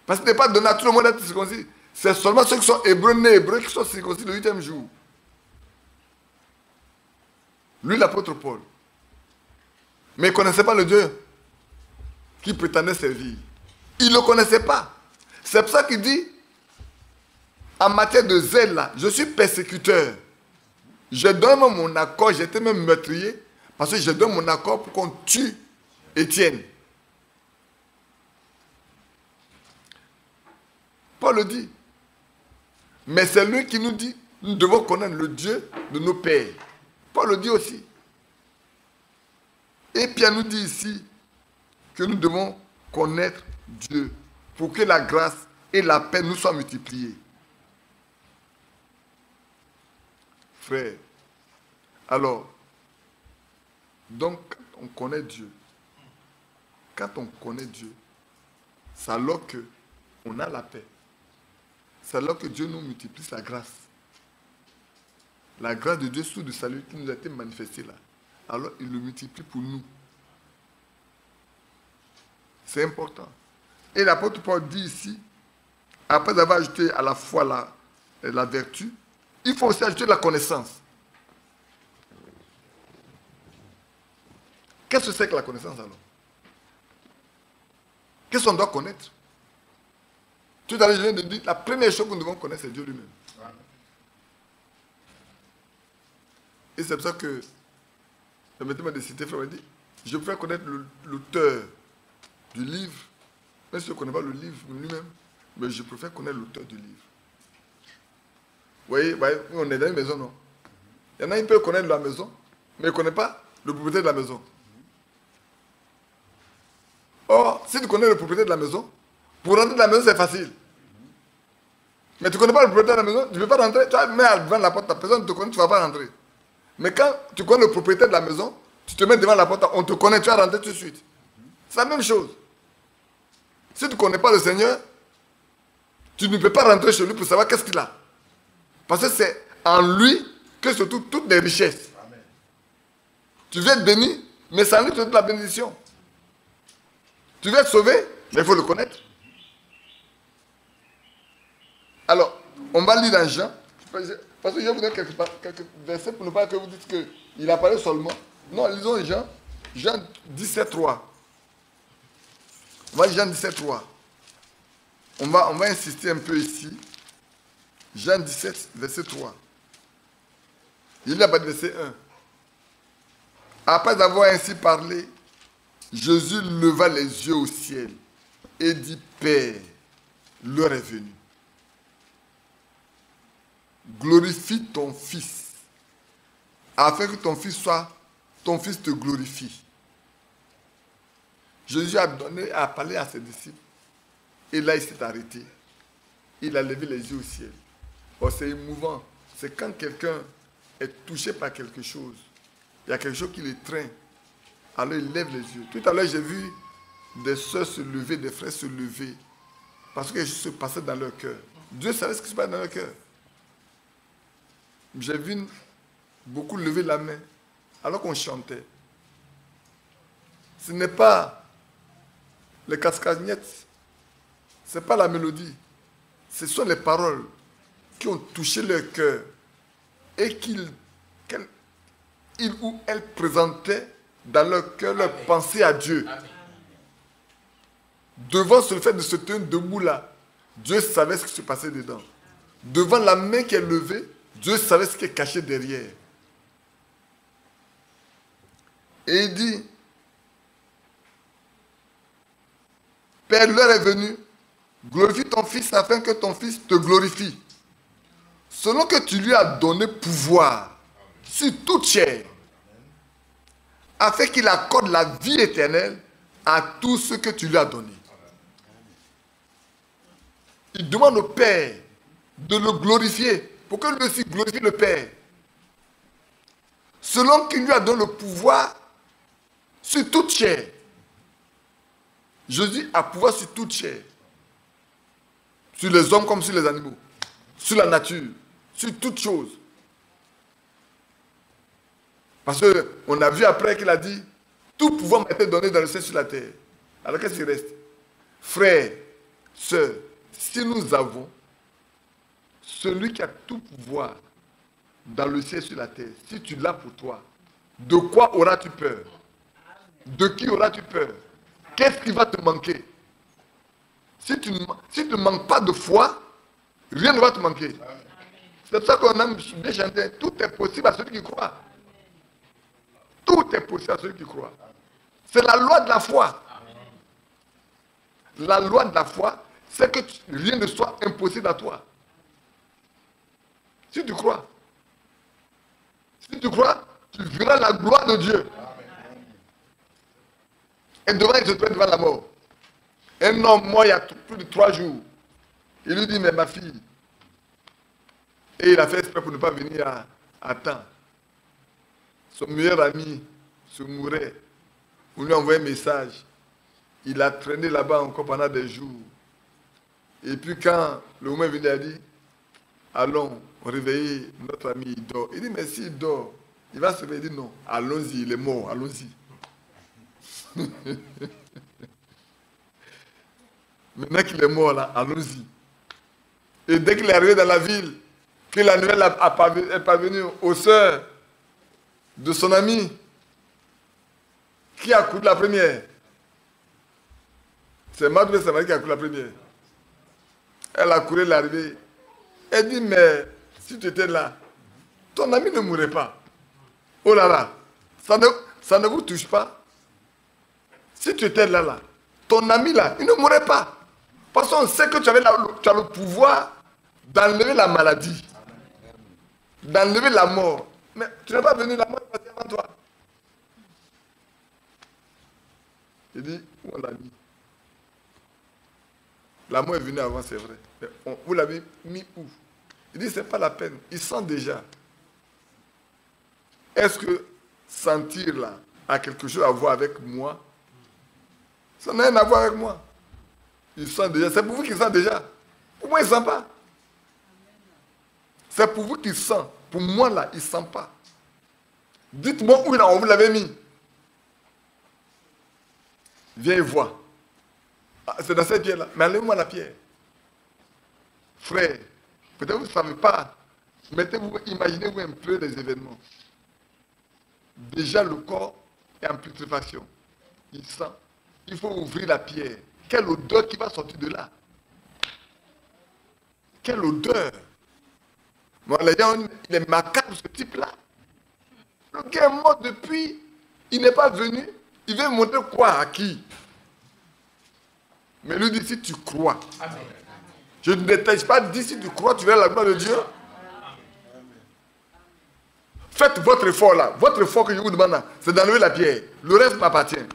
Parce qu'il n'est pas donné à tout le monde d'être circoncis. C'est seulement ceux qui sont hébreux, nés hébreux, qui sont circoncis le 8e jour. Lui, l'apôtre Paul. Mais il ne connaissait pas le Dieu qu'il prétendait servir. Il ne le connaissait pas. C'est pour ça qu'il dit, en matière de zèle, là, je suis persécuteur. Je donne mon accord, j'étais même meurtrier, parce que je donne mon accord pour qu'on tue Étienne. Paul le dit. Mais c'est lui qui nous dit, nous devons connaître le Dieu de nos pères. Paul le dit aussi. Et Pierre nous dit ici que nous devons connaître Dieu pour que la grâce et la paix nous soient multipliées. Frère, alors, donc, on connaît Dieu. Quand on connaît Dieu, c'est alors qu'on a la paix. C'est alors que Dieu nous multiplie sa grâce. La grâce de Dieu sous le salut qui nous a été manifestée là. Alors il le multiplie pour nous. C'est important. Et l'apôtre Paul dit ici, après avoir ajouté à la foi la vertu, il faut aussi ajouter la connaissance. Qu'est-ce que c'est que la connaissance alors? Qu'est-ce qu'on doit connaître? Tout à l'heure, je viens de dire, la première chose que nous devons connaître, c'est Dieu lui-même. Et c'est pour ça que, permettez-moi de citer, frère, il dit, je préfère connaître l'auteur du livre, même si je ne connais pas le livre lui-même, mais je préfère connaître l'auteur du livre. Vous voyez, on est dans une maison, non? Il y en a qui peuvent connaître la maison, mais il ne connaît pas le propriétaire de la maison. Or, si tu connais le propriétaire de la maison, pour rentrer dans la maison, c'est facile. Mais tu ne connais pas le propriétaire de la maison, tu ne peux pas rentrer, tu vas mettre devant la porte, ta personne te connaît, tu ne vas pas rentrer. Mais quand tu connais le propriétaire de la maison, tu te mets devant la porte, on te connaît, tu vas rentrer tout de suite. C'est la même chose. Si tu ne connais pas le Seigneur, tu ne peux pas rentrer chez lui pour savoir qu'est-ce qu'il a. Parce que c'est en lui que se trouvent toutes les richesses. Amen. Tu viens être béni, mais c'est en lui que se trouve la bénédiction. Tu veux être sauvé, mais il faut le connaître. Alors, on va lire dans Jean, parce que je vais vous donner quelques versets pour ne pas que vous dites qu'il apparaît seulement. Non, lisons Jean 17, 3. On va lire Jean 17, 3. On va insister un peu ici. Jean 17, verset 3. Il n'y a pas de verset 1. Après avoir ainsi parlé, Jésus leva les yeux au ciel et dit, Père, l'heure est venue. Glorifie ton Fils, afin que ton Fils te glorifie. Jésus a parlé à ses disciples, et là il s'est arrêté. Il a levé les yeux au ciel. Oh, c'est émouvant. C'est quand quelqu'un est touché par quelque chose, il y a quelque chose qui le traîne. Alors il lève les yeux. Tout à l'heure, j'ai vu des soeurs se lever, des frères se lever. Parce que quelque chose se passait dans leur cœur. Dieu savait ce qui se passait dans leur cœur. J'ai vu beaucoup lever la main alors qu'on chantait. Ce n'est pas les cascagnettes, ce n'est pas la mélodie. Ce sont les paroles qui ont touché leur cœur et qu'ils ou elles présentaient dans leur cœur leur pensée à Dieu. Amen. Devant ce fait de se tenir debout là, Dieu savait ce qui se passait dedans. Devant la main qui est levée, Dieu savait ce qui est caché derrière. Et il dit, Père, l'heure est venue, glorifie ton Fils afin que ton Fils te glorifie. Selon que tu lui as donné pouvoir sur toute chair, afin qu'il accorde la vie éternelle à tout ce que tu lui as donné. Il demande au Père de le glorifier, pour que lui aussi glorifie le Père. Selon qu'il lui a donné le pouvoir sur toute chair. Jésus a pouvoir sur toute chair. Sur les hommes comme sur les animaux. Sur la nature. Sur toutes choses. Parce qu'on a vu après qu'il a dit, tout pouvoir m'a été donné dans le ciel et sur la terre. Alors qu'est-ce qui reste? Frères, sœurs, si nous avons celui qui a tout pouvoir dans le ciel et sur la terre, si tu l'as pour toi, de quoi auras-tu peur? De qui auras-tu peur? Qu'est-ce qui va te manquer? Si tu ne manques pas de foi, rien ne va te manquer. C'est pour ça qu'on a bien chanté, tout est possible à celui qui croit. Tout est possible à celui qui croit. C'est la loi de la foi. La loi de la foi, c'est que rien ne soit impossible à toi. Si tu crois, tu verras la gloire de Dieu. Et devant, il se trouve devant la mort. Un homme mort il y a plus de 3 jours. Il lui dit, mais ma fille. Et il a fait exprès pour ne pas venir à temps. Son meilleur ami se mourait. On lui a envoyé un message. Il a traîné là-bas encore pendant des jours. Et puis quand le moment est venu, il a dit, allons réveiller notre ami, il dort. Il dit, mais s'il dort, il va se réveiller. Il dit, non, allons-y, il est mort, allons-y. Maintenant qu'il est mort là, allons-y. Et dès qu'il est arrivé dans la ville, que la nouvelle est parvenue aux sœurs de son ami, qui a couru la première? C'est Madre Samari qui a couru la première. Elle a couru l'arrivée. Elle dit, mais si tu étais là, ton ami ne mourrait pas. Oh là là, ça ne vous touche pas. Si tu étais là, ton ami là, il ne mourrait pas. Parce qu'on sait que tu as le pouvoir d'enlever la maladie, d'enlever la mort. Mais tu n'es pas venu, la mort est passée avant toi. Il dit, où on l'a mis? La mort est venue avant, c'est vrai. Mais vous l'avez mis où? Il dit, c'est pas la peine. Il sent déjà. Est-ce que sentir là a quelque chose à voir avec moi? Ça n'a rien à voir avec moi. Il sent déjà. C'est pour vous qu'il sent déjà. Pour moi, il ne sent pas. C'est pour vous qu'il sent. Pour moi, là, il ne sent pas. Dites-moi où on vous l'avait mis. Viens et vois. Ah, c'est dans cette pierre-là. Mais enlevez-moi la pierre. Frère, peut-être vous ne savez pas. Mettez-vous, imaginez-vous un peu les événements. Déjà, le corps est en putréfaction. Il sent. Il faut ouvrir la pierre. Quelle odeur qui va sortir de là? Quelle odeur? Bon, les gens, il est macabre ce type-là. Le gars est mort depuis. Il n'est pas venu. Il veut montrer quoi à qui? Mais lui dit, si tu crois. Amen. Je ne t'ai pas dit, si tu crois, tu verras la gloire de Dieu. Faites votre effort là. Votre effort que je vous demande là, c'est d'enlever la pierre. Le reste m'appartient.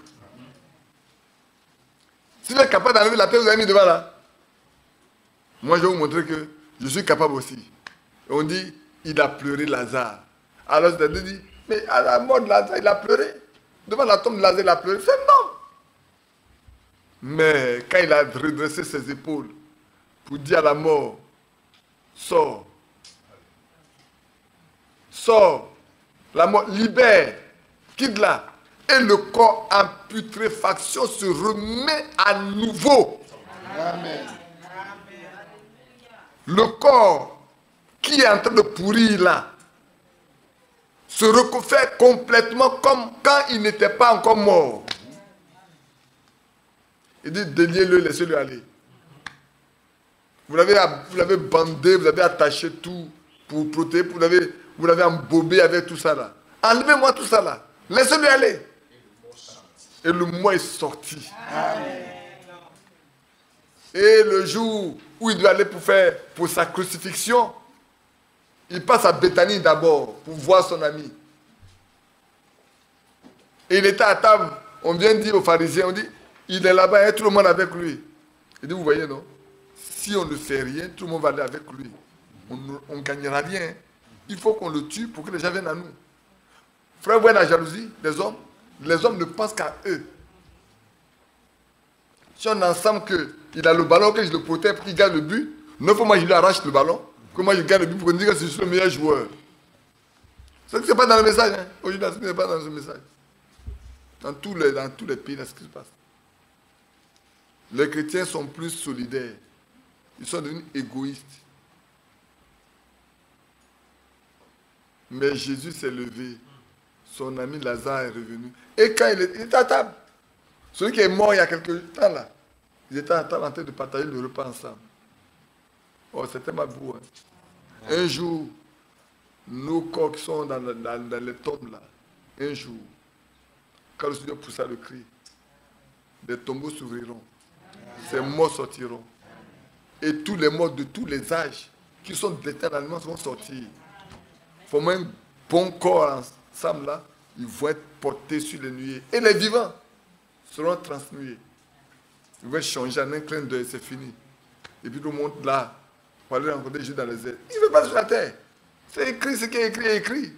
Si vous êtes capable d'enlever la pierre, vous avez mis devant là. Moi, je vais vous montrer que je suis capable aussi. Et on dit, il a pleuré Lazare. Alors, c'est dit, mais à la mort de Lazare, il a pleuré. Devant la tombe de Lazare, il a pleuré. C'est non. Mais quand il a redressé ses épaules pour dire à la mort, sors. Sors. La mort, libère. Quitte là. Et le corps en putréfaction se remet à nouveau. Amen. Le corps qui est en train de pourrir là se refait complètement comme quand il n'était pas encore mort. Il dit, déliez-le, laissez-le aller. Vous l'avez bandé, vous avez attaché tout pour protéger, vous l'avez embobé avec tout ça là. Enlevez-moi tout ça là. Laissez-le aller. Et le mois est sorti. Amen. Et le jour où il doit aller pour sa crucifixion, il passe à Béthanie d'abord pour voir son ami. Et il était à table. On vient dire aux pharisiens, on dit, il est là-bas et tout le monde avec lui. Il dit, vous voyez, non? Si on ne fait rien, tout le monde va aller avec lui. On ne gagnera rien. Il faut qu'on le tue pour que les gens viennent à nous. Frère, vous voyez la jalousie des hommes? Les hommes ne pensent qu'à eux. Si on est ensemble qu'il a le ballon, que je le protège pour qu'il gagne le but, non, faut moi je lui arrache le ballon, que moi je gagne le but pour qu'on dise que je suis le meilleur joueur. Ce n'est pas dans le message. Hein. Aujourd'hui, ce n'est pas dans ce message. Dans tous les pays, là, ce qui se passe. Les chrétiens sont plus solidaires. Ils sont devenus égoïstes. Mais Jésus s'est levé. Son ami Lazare est revenu. Et quand il était à table, celui qui est mort il y a quelques temps là, ils étaient à table en train de partager le repas ensemble. Oh, c'était ma beau. Hein. Un jour, nos corps qui sont dans les tombes là, un jour, quand le Seigneur poussa le cri, les tombeaux s'ouvriront, ces morts sortiront. Et tous les morts de tous les âges qui sont d'éternellement vont sortir. Former un bon corps ensemble là, ils vont être portés sur les nuées. Et les vivants seront transmués. Ils vont changer en un clin d'œil, c'est fini. Et puis tout le monde là, pour aller rencontrer Jésus dans les airs. Il ne veut pas sur la terre. C'est écrit, ce qui est écrit est écrit.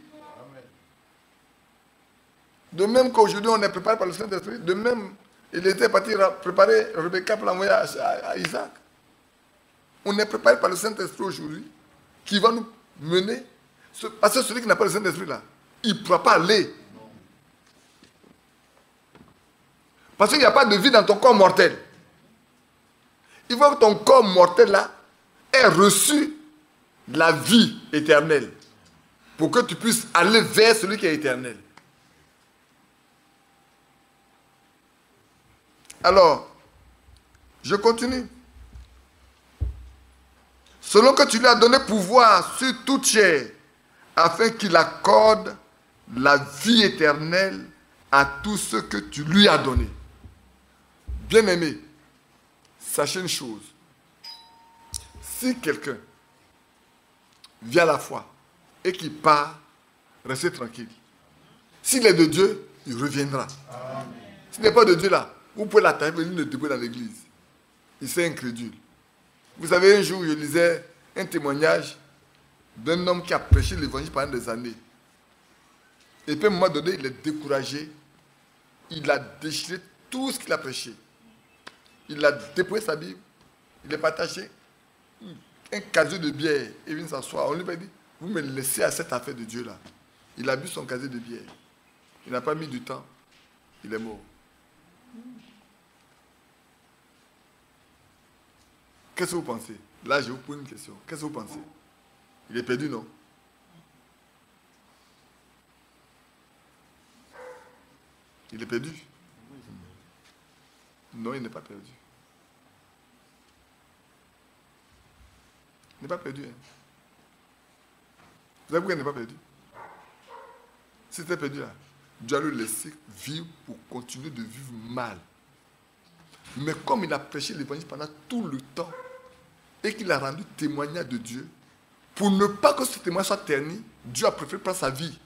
De même qu'aujourd'hui on est préparé par le Saint-Esprit, de même il était parti préparer Rebecca pour l'envoyer à Isaac. On est préparé par le Saint-Esprit aujourd'hui, qui va nous mener. Parce que celui qui n'a pas le Saint-Esprit là, il ne pourra pas aller. Parce qu'il n'y a pas de vie dans ton corps mortel. Il faut que ton corps mortel là ait reçu la vie éternelle. Pour que tu puisses aller vers celui qui est éternel. Alors, je continue. Selon que tu lui as donné pouvoir sur toute chair, afin qu'il accorde la vie éternelle à tous ceux que tu lui as donnés. Bien-aimé, sachez une chose. Si quelqu'un vient à la foi et qui part, restez tranquille. S'il est de Dieu, il reviendra. S'il n'est pas de Dieu là, vous pouvez l'attaquer, venir le débrouiller dans l'église. Il s'est incrédule. Vous savez, un jour, je lisais un témoignage d'un homme qui a prêché l'évangile pendant des années. Et puis à un moment donné, il est découragé. Il a déchiré tout ce qu'il a prêché. Il a dépouillé sa Bible. Il est partagé un casier de bière. Il vient s'asseoir. On lui a dit, vous me laissez à cette affaire de Dieu là. Il a bu son casier de bière. Il n'a pas mis du temps. Il est mort. Qu'est-ce que vous pensez? Là, je vous pose une question. Qu'est-ce que vous pensez? Il est perdu, non? Il est perdu? Non, il n'est pas perdu. Il n'est pas perdu. Hein? Vous savez pourquoi il n'est pas perdu? Si c'était perdu, là, Dieu a le laissé vivre pour continuer de vivre mal. Mais comme il a prêché l'évangile pendant tout le temps, et qu'il a rendu témoignage de Dieu, pour ne pas que ce témoignage soit terni, Dieu a préféré prendre sa vie.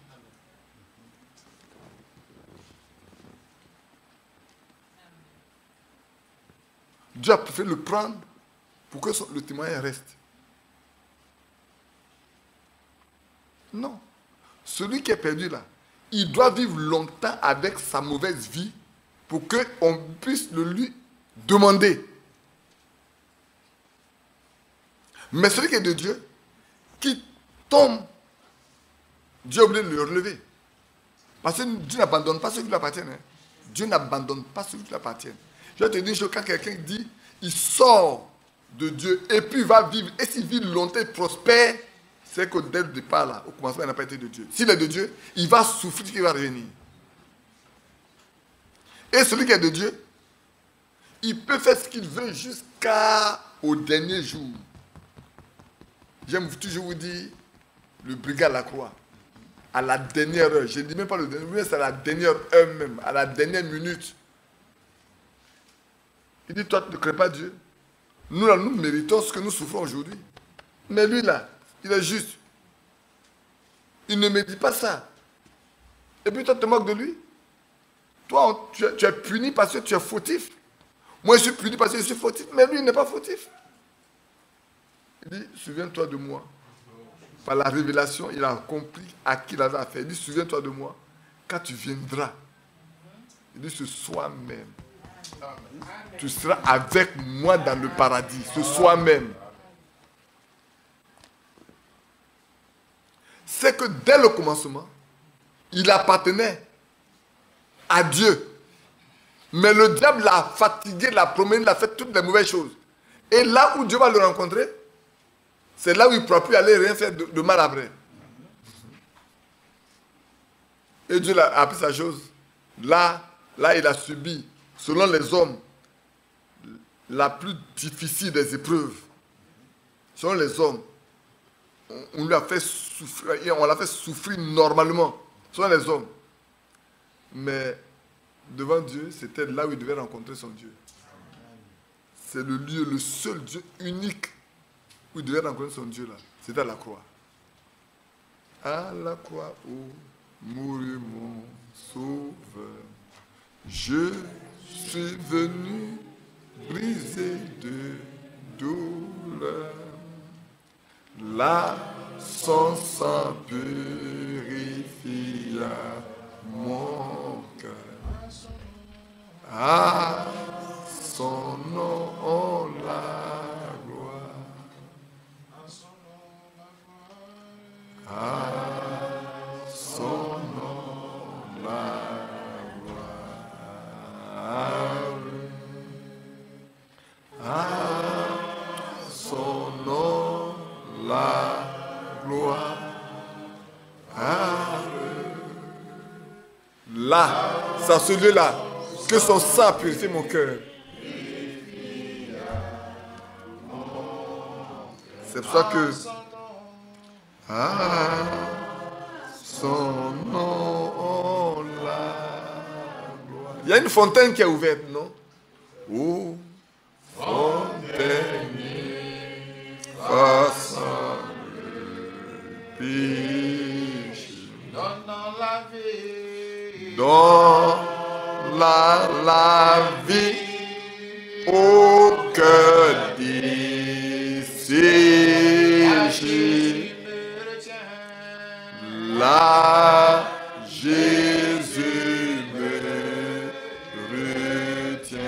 Dieu a préféré le prendre pour que le témoignage reste. Non. Celui qui est perdu là, il doit vivre longtemps avec sa mauvaise vie pour qu'on puisse le lui demander. Mais celui qui est de Dieu, qui tombe, Dieu est obligé de le relever. Parce que Dieu n'abandonne pas ceux qui lui appartiennent. Hein. Dieu n'abandonne pas ceux qui lui appartiennent. Je vais te dire une chose, quand quelqu'un dit, il sort de Dieu et puis il va vivre, et s'il vit longtemps et prospère, c'est que dès le départ, là, au commencement, il n'a pas été de Dieu. S'il est de Dieu, il va souffrir qu'il va revenir. Et celui qui est de Dieu, il peut faire ce qu'il veut jusqu'au dernier jour. J'aime toujours vous dire, le brigand à la croix, à la dernière heure, je ne dis même pas le dernier, mais c'est à la dernière heure même, à la dernière minute, Il dit, toi, tu ne crées pas Dieu. Nous, là, nous méritons ce que nous souffrons aujourd'hui. Mais lui, là, il est juste. Il ne me dit pas ça. Et puis toi, tu te moques de lui. Toi, tu es puni parce que tu es fautif. Moi, je suis puni parce que je suis fautif. Mais lui, il n'est pas fautif. Il dit, souviens-toi de moi. Par la révélation, il a compris à qui il avait affaire. Il dit, souviens-toi de moi. Quand tu viendras, il dit, ce soir même, tu seras avec moi dans le paradis. Ce soir même. C'est que dès le commencement, il appartenait à Dieu. Mais le diable l'a fatigué, l'a promené, l'a fait toutes les mauvaises choses. Et là où Dieu va le rencontrer, c'est là où il ne pourra plus aller rien faire de mal après. Et Dieu a appris sa chose. Là, il a subi, selon les hommes, la plus difficile des épreuves. Selon les hommes, on lui a fait souffrir, on l'a fait souffrir normalement, selon les hommes. Mais devant Dieu, c'était là où il devait rencontrer son Dieu. C'est le lieu, le seul Dieu unique où il devait rencontrer son Dieu là. C'était à la croix. À la croix où mourut mon sauveur. Je suis venu briser de douleur. Là, son sang purifia mon cœur. À son nom la gloire. À son nom la gloire. À son nom la gloire. Là, c'est à ce lieu-là que son sang purifie mon cœur. C'est pour ça que son nom la gloire. Il y a une fontaine qui est ouverte, non? Oh, fontaine face péché. Donnant la vie. Dans la vie au cœur d'ici. Là, Jésus me retient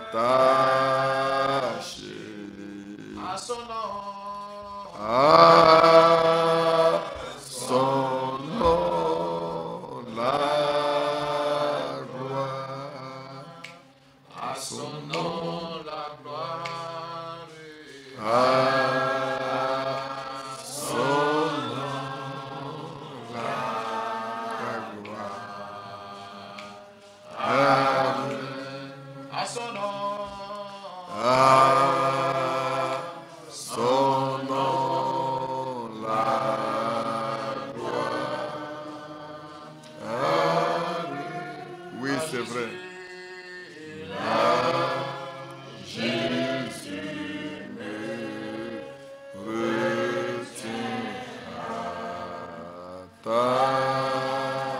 attaché. À son nom. À son nom, la gloire. À son nom la gloire. À son nom, la gloire. À son nom. À son nom, la gloire. Oui, c'est vrai. Jésus me retient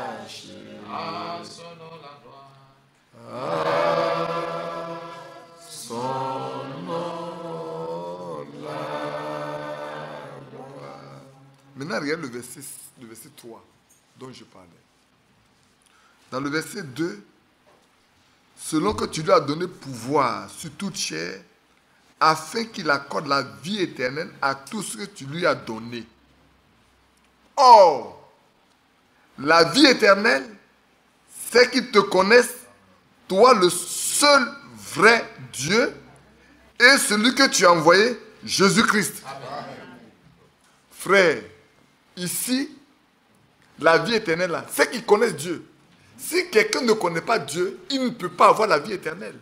attaché. À son nom la gloire. À son nom la gloire. Maintenant, regarde le verset 3 dont je parlais. Dans le verset 2, selon que tu lui as donné pouvoir sur toute chair, afin qu'il accorde la vie éternelle à tout ce que tu lui as donné. Or, la vie éternelle, c'est qu'ils te connaissent, toi le seul vrai Dieu, et celui que tu as envoyé, Jésus-Christ. Frère, ici, la vie éternelle, là, c'est qu'ils connaissent Dieu. Si quelqu'un ne connaît pas Dieu, il ne peut pas avoir la vie éternelle.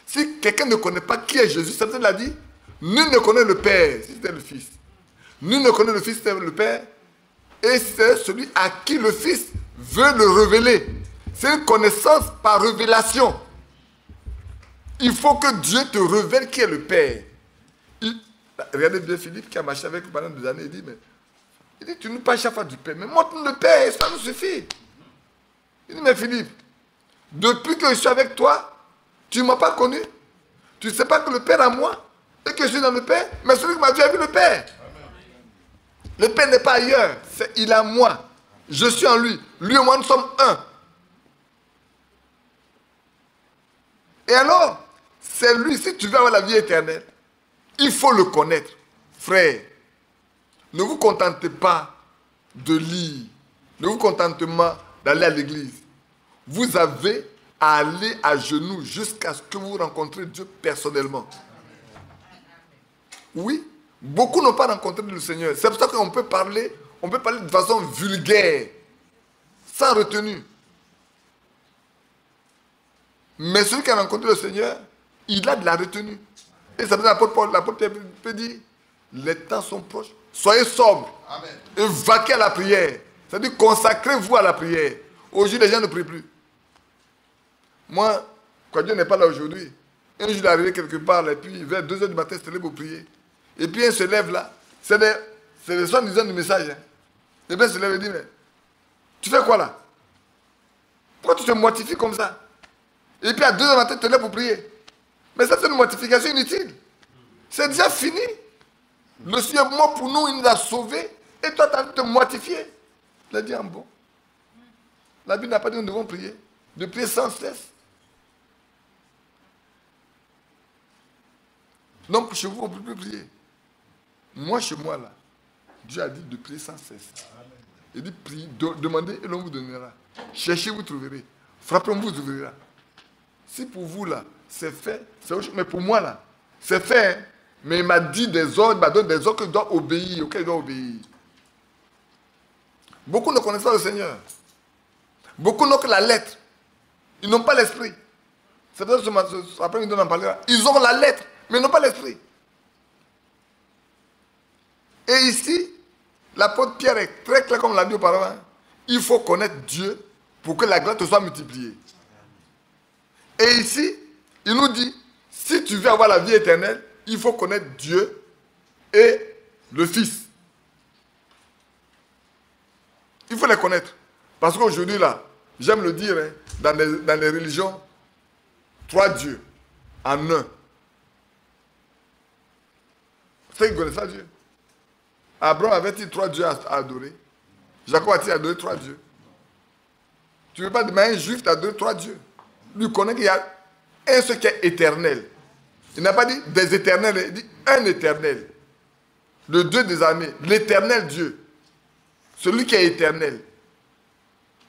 Si quelqu'un ne connaît pas qui est Jésus, ça l'a dit, nul ne connaît le Père, si c'était le Fils. Nul ne connaît le Fils, c'est le Père. Et c'est celui à qui le Fils veut le révéler. C'est une connaissance par révélation. Il faut que Dieu te révèle qui est le Père. Regardez bien Philippe qui a marché avec lui pendant des années. Il dit, tu nous parles chaque fois du Père. Mais montre-nous le Père, ça nous suffit. Il dit, mais Philippe, depuis que je suis avec toi, tu ne m'as pas connu. Tu ne sais pas que le Père a moi et que je suis dans le Père. Mais celui qui m'a vu a vu le Père. Le Père n'est pas ailleurs. Il a moi. Je suis en lui. Lui et moi, nous sommes un. Et alors, c'est lui, si tu veux avoir la vie éternelle, il faut le connaître. Frère, ne vous contentez pas de lire. Ne vous contentez pas d'aller à l'église. Vous avez à aller à genoux jusqu'à ce que vous rencontrez Dieu personnellement. Oui, beaucoup n'ont pas rencontré le Seigneur. C'est pour ça qu'on peut parler de façon vulgaire, sans retenue. Mais celui qui a rencontré le Seigneur, il a de la retenue. Et ça veut dire l'apôtre Pierre peut dire, les temps sont proches. Soyez sobres. Amen. Et vaquez à la prière. C'est-à-dire consacrez-vous à la prière. Aujourd'hui, les gens ne prient plus. Moi, quand Dieu n'est pas là aujourd'hui, un jour il est arrivé quelque part, et puis vers 2h du matin, il se lève pour prier. Et puis il se lève là. C'est les soi-disant du message. Hein. Et bien il se lève et dit, mais tu fais quoi là? Pourquoi tu te mortifies comme ça? Et puis à 2h du matin, tu te lèves pour prier. Mais ça, c'est une mortification inutile. C'est déjà fini. Le Seigneur est mort pour nous, il nous a sauvés. Et toi, tu as envie de te mortifier. Il a dit, ah bon. La Bible n'a pas dit que nous devons prier. De prier sans cesse. Donc, chez vous, on ne peut plus prier. Moi, chez moi, là, Dieu a dit de prier sans cesse. Il dit, priez, demandez et l'on vous donnera. Cherchez, vous trouverez. Frappez, on vous ouvrira. Si pour vous, là, c'est fait, c'est autre chose. Mais pour moi, là, c'est fait. Hein? Mais il m'a dit des ordres, il m'a donné des ordres que je dois obéir, auxquels je dois obéir. Beaucoup ne connaissent pas le Seigneur. Beaucoup n'ont que la lettre. Ils n'ont pas l'esprit. C'est pour ça que après, ils donnent en parler. Ils ont la lettre, mais ils n'ont pas l'esprit. Et ici, l'apôtre Pierre est très clair, comme l'a dit auparavant. Il faut connaître Dieu pour que la grâce te soit multipliée. Et ici, il nous dit, si tu veux avoir la vie éternelle, il faut connaître Dieu et le Fils. Il faut les connaître. Parce qu'aujourd'hui, là, j'aime le dire, hein, dans les religions, 3 dieux en un. C'est qu'ils connaissent ça, Dieu. Abraham avait-il 3 dieux à adorer? Jacob a-t-il adoré 3 dieux? Tu ne veux pas demander un juif d'adorer 3 dieux? Lui connaît qu'il y a un seul qui est éternel. Il n'a pas dit des éternels, il dit un éternel. Le Dieu des armées, l'éternel Dieu. Celui qui est éternel.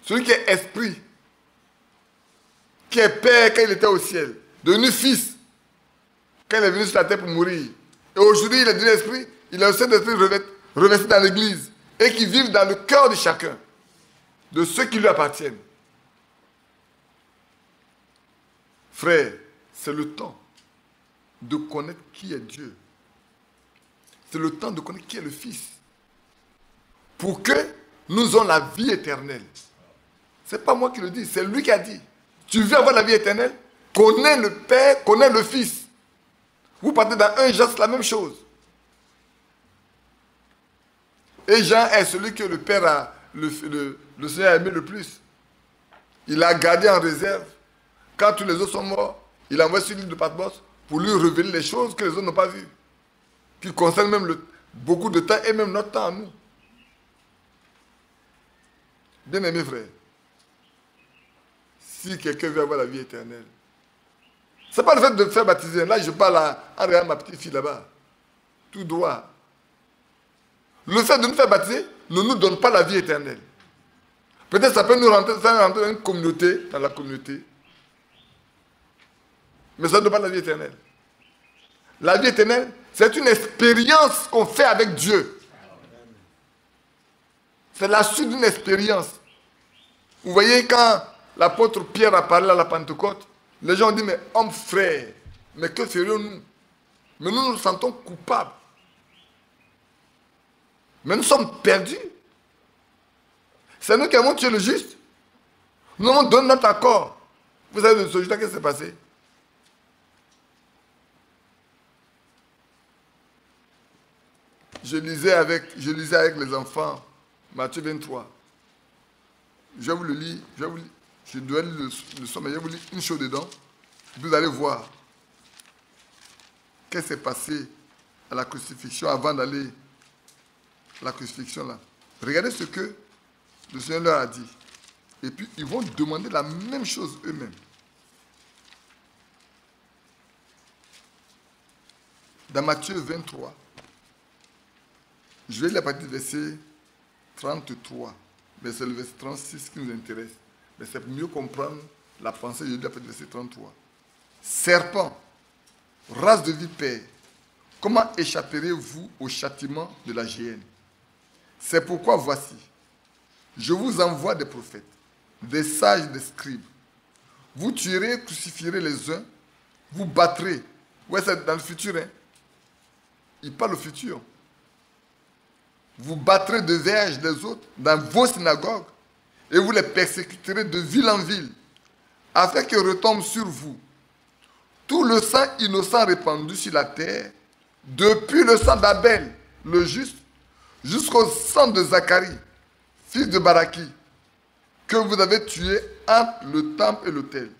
Celui qui est esprit. Qui est père quand il était au ciel. Devenu fils quand il est venu sur la terre pour mourir. Et aujourd'hui, il est devenu esprit. Il a le Saint-Esprit revêtu dans l'église. Et qui vit dans le cœur de chacun. De ceux qui lui appartiennent. Frère, c'est le temps de connaître qui est Dieu. C'est le temps de connaître qui est le Fils. Pour que nous ayons la vie éternelle. Ce n'est pas moi qui le dis, c'est lui qui a dit. Tu veux avoir la vie éternelle? Connais le Père, connais le Fils. Vous partez dans 1 Jean, c'est la même chose. Et Jean est celui que le Père a, le Seigneur a aimé le plus. Il l'a gardé en réserve. Quand tous les autres sont morts, il envoie sur l'île de Patmos pour lui révéler les choses que les autres n'ont pas vues. Qui concernent même beaucoup de temps et même notre temps à nous. Bien-aimés frères, si quelqu'un veut avoir la vie éternelle, ce n'est pas le fait de faire baptiser. Là, je parle en regardant ma petite fille là-bas. Tout droit. Le fait de nous faire baptiser ne nous donne pas la vie éternelle. Peut-être ça peut nous faire rentrer dans une communauté, dans la communauté. Mais ça ne donne pas la vie éternelle. La vie éternelle, c'est une expérience qu'on fait avec Dieu. C'est la suite d'une expérience. Vous voyez, quand l'apôtre Pierre a parlé à la Pentecôte, les gens ont dit, mais homme frère, mais que ferions-nous? Mais nous nous sentons coupables. Mais nous sommes perdus. C'est nous qui avons tué le juste. Nous avons donné notre accord. Vous savez, de ce jour-là, qu'est-ce qui s'est passé? je lisais avec les enfants Matthieu 23. Je vais vous le lire. Je dois lire le son, mais je vais vous lire une chose dedans. Vous allez voir qu'est-ce qui s'est passé à la crucifixion avant d'aller à la crucifixion là. Regardez ce que le Seigneur leur a dit. Et puis, ils vont demander la même chose eux-mêmes. Dans Matthieu 23, je vais lire la partie du verset 33, mais c'est le verset 36 qui nous intéresse. Mais c'est pour mieux comprendre la pensée, je lis la partie du verset 33. Serpent, race de vipère, comment échapperez-vous au châtiment de la géhenne? C'est pourquoi voici, je vous envoie des prophètes, des sages, des scribes. Vous tuerez, crucifierez les uns, vous battrez. Ouais, c'est dans le futur, hein. Il parle au futur. Vous battrez de verges des autres dans vos synagogues et vous les persécuterez de ville en ville, afin que retombe sur vous tout le sang innocent répandu sur la terre, depuis le sang d'Abel, le juste, jusqu'au sang de Zacharie, fils de Baraki, que vous avez tué entre le temple et l'autel.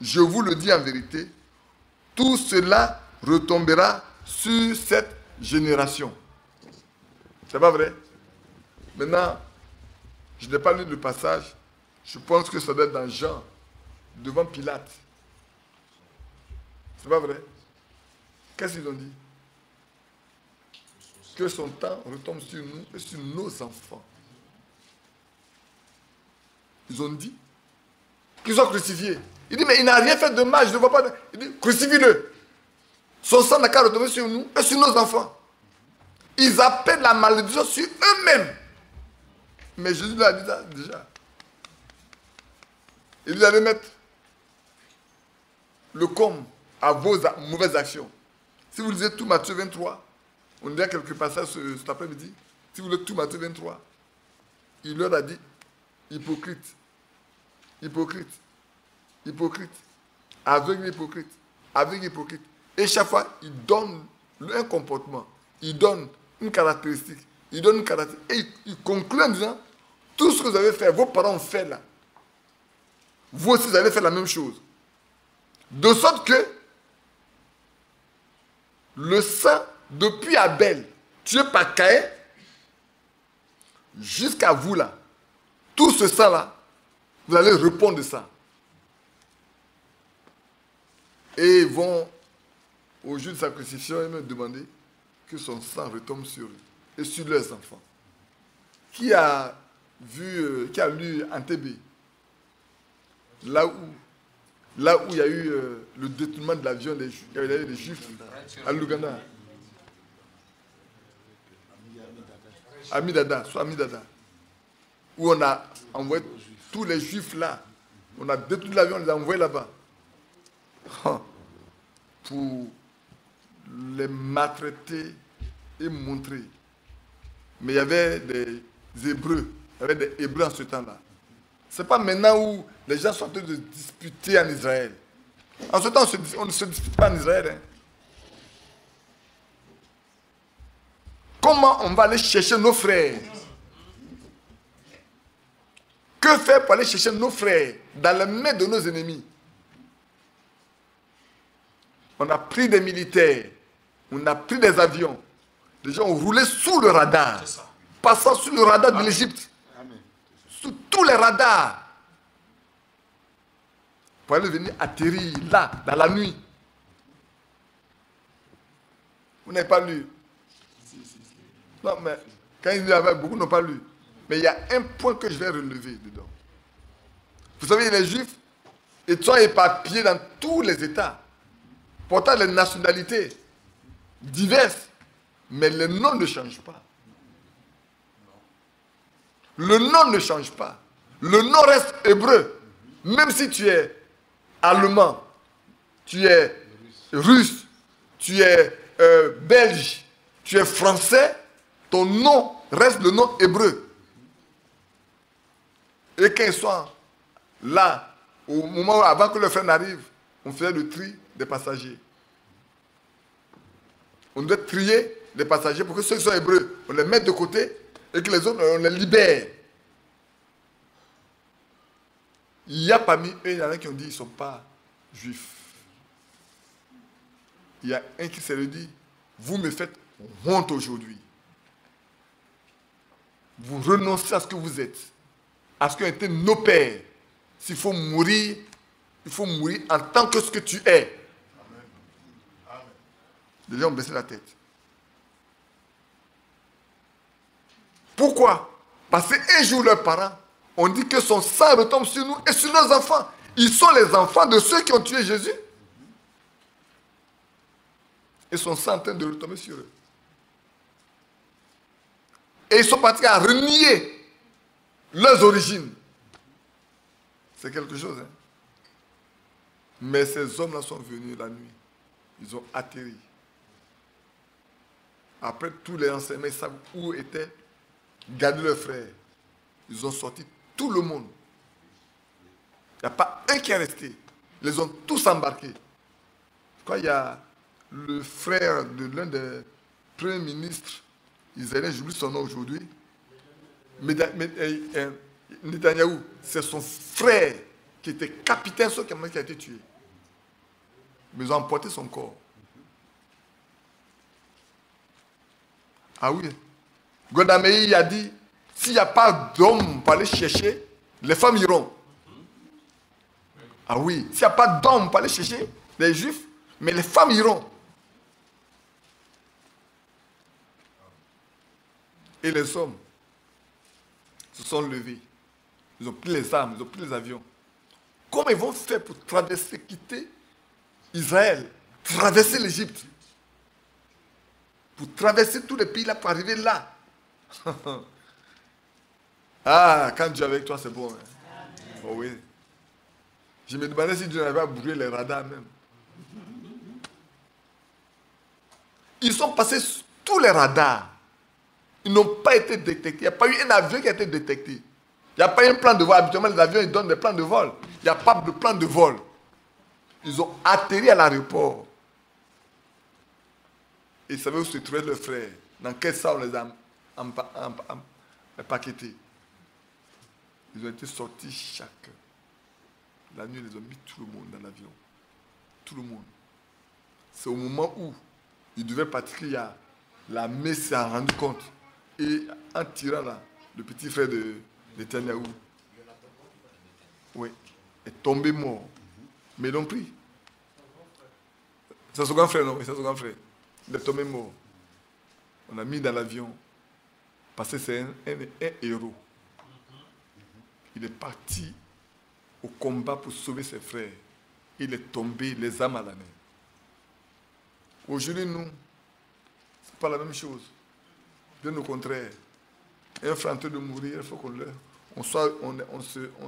Je vous le dis en vérité, tout cela retombera sur cette génération. C'est pas vrai? Maintenant, je n'ai pas lu le passage. Je pense que ça doit être dans Jean, devant Pilate. C'est pas vrai? Qu'est-ce qu'ils ont dit? Que son temps retombe sur nous et sur nos enfants. Ils ont dit qu'ils sont crucifiés. Il dit, mais il n'a rien fait de mal, je ne vois pas. Il dit, crucifie-le. Son sang n'a qu'à retomber sur nous et sur nos enfants. Ils appellent la malédiction sur eux-mêmes. Mais Jésus l'a dit ça déjà. Il dit, allez mettre le com à vos mauvaises actions. Si vous lisez tout Matthieu 23, on dirait quelques passages cet après-midi. Si vous lisez tout Matthieu 23, il leur a dit, hypocrite, hypocrite, hypocrite, aveugle hypocrite, aveugle hypocrite. Et chaque fois, il donne un comportement, il donne une caractéristique, il donne une caractéristique. Et il conclut en disant, tout ce que vous avez fait, vos parents ont fait là. Vous aussi, vous allez faire la même chose. De sorte que le sang, depuis Abel, tué par Caïn, jusqu'à vous là, tout ce sang-là, vous allez répondre de ça. Et ils vont, au jour de sa crucifixion, ils me demander que son sang retombe sur eux et sur leurs enfants. Qui a lu Entebbe, là où il y a eu le détournement de l'avion des Juifs, il y a eu des Juifs à l'Ouganda. Amidada, où on a envoyé tous les Juifs là. On a détourné l'avion, on les a envoyés là-bas. Pour les maltraiter et montrer. Mais il y avait des Hébreux, en ce temps-là. Ce n'est pas maintenant où les gens sont en train de disputer en Israël. En ce temps, on ne se dispute pas en Israël. Hein. Comment on va aller chercher nos frères? Que faire pour aller chercher nos frères dans les mains de nos ennemis? On a pris des militaires, on a pris des avions. Les gens ont roulé sous le radar, passant sous le radar de l'Égypte. Sous tous les radars. Pour aller venir atterrir là, dans la nuit. Vous n'avez pas lu? Non, mais quand il y avait, beaucoup n'ont pas lu. Mais il y a un point que je vais relever dedans. Vous savez, les Juifs, ils sont éparpillés dans tous les États. Pourtant, les nationalités diverses, mais le nom ne change pas. Le nom ne change pas. Le nom reste hébreu. Même si tu es allemand, tu es russe, tu es belge, tu es français, ton nom reste le nom hébreu. Et qu'ils soient là, au moment avant que le frère n'arrive, on faisait le tri des passagers. On doit trier des passagers pour que ceux qui sont hébreux, on les mette de côté et que les autres, on les libère. Il y a parmi eux, il y en a qui ont dit qu'ils ne sont pas juifs. Il y a un qui s'est dit, vous me faites honte aujourd'hui. Vous renoncez à ce que vous êtes, à ce qu'ont été nos pères. S'il faut mourir, il faut mourir en tant que ce que tu es. Amen. Les gens ont baissé la tête. Pourquoi? Parce qu'un jour, leurs parents ont dit que son sang retombe sur nous et sur nos enfants. Ils sont les enfants de ceux qui ont tué Jésus. Et son sang est en train de retomber sur eux. Et ils sont partis à renier leurs origines. C'est quelque chose, hein? Mais ces hommes-là sont venus la nuit. Ils ont atterri. Après tous les enseignements, ils savent où étaient gardés leurs frères. Ils ont sorti tout le monde. Il n'y a pas un qui est resté. Ils les ont tous embarqués. Je crois qu'il y a le frère de l'un des premiers ministres israéliens, j'oublie son nom aujourd'hui, Netanyahou, c'est son frère qui était capitaine sur quelqu'un qui a été tué. Mais ils ont emporté son corps. Ah oui. Godamei a dit, s'il n'y a pas d'homme pour aller chercher, les femmes iront. Ah oui. S'il n'y a pas d'homme pour aller chercher les juifs, mais les femmes iront. Et les hommes se sont levés. Ils ont pris les armes, ils ont pris les avions. Comment ils vont faire pour traverser, quitter Israël, traverser l'Égypte, pour traverser tous les pays là, pour arriver là? Ah, quand Dieu est avec toi, c'est bon. Hein? Oh oui. Je me demandais si Dieu n'avait pas brûlé les radars même. Ils sont passés sur tous les radars. Ils n'ont pas été détectés. Il n'y a pas eu un avion qui a été détecté. Il n'y a pas eu un plan de vol. Habituellement, les avions, ils donnent des plans de vol. Il n'y a pas de plan de vol. Ils ont atterri à l'aéroport. Et ils savaient où se trouvait leur frère. Dans quel salle on les a empaquetés. Ils ont été sortis chacun. La nuit, ils ont mis tout le monde dans l'avion. Tout le monde. C'est au moment où ils devaient partir qu'il y a la messe s'est rendu compte. Et en tirant là, le petit frère de Netanyahou, oui, est tombé mort. Mais ils l'ont pris. C'est son grand frère, non? Oui, c'est son grand frère. Il est tombé mort. On a mis dans l'avion. Parce que c'est un héros. Il est parti au combat pour sauver ses frères. Il est tombé les armes à la main. Aujourd'hui, nous, ce n'est pas la même chose. Bien au contraire. Un frère en train de mourir, il faut on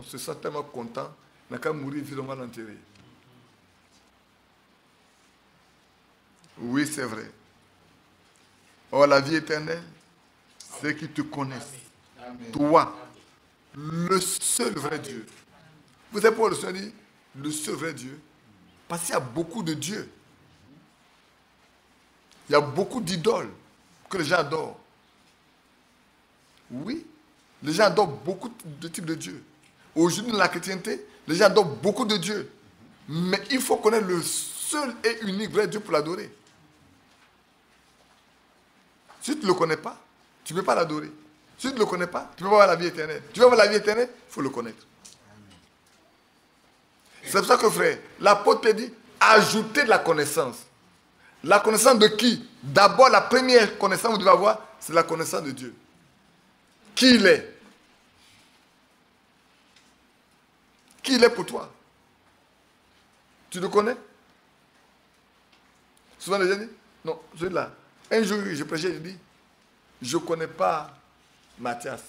se sent tellement content. On n'a qu'à mourir, vite, on va l'enterrer. Oui, c'est vrai. Or, la vie éternelle, c'est qu'ils te connaissent. Amen. Toi, le seul vrai Dieu. Vous savez pourquoi le Seigneur dit le seul vrai Dieu? Parce qu'il y a beaucoup de dieux. Il y a beaucoup d'idoles que les gens adorent. Oui, les gens adorent beaucoup de types de dieux. Aujourd'hui, dans la chrétienté, les gens adorent beaucoup de dieux. Mais il faut connaître le seul et unique vrai Dieu pour l'adorer. Si tu ne le connais pas, tu ne peux pas l'adorer. Si tu ne le connais pas, tu ne peux pas avoir la vie éternelle. Tu veux avoir la vie éternelle, il faut le connaître. C'est pour ça que, frère, l'apôtre Pierre dit, ajoutez de la connaissance. La connaissance de qui? D'abord, la première connaissance que vous devez avoir, c'est la connaissance de Dieu. Qui il est? Qui il est pour toi? Tu le connais? Souvent les gens disent, non, je suis là. Un jour, je prêchais, je dis, je ne connais pas Mathias.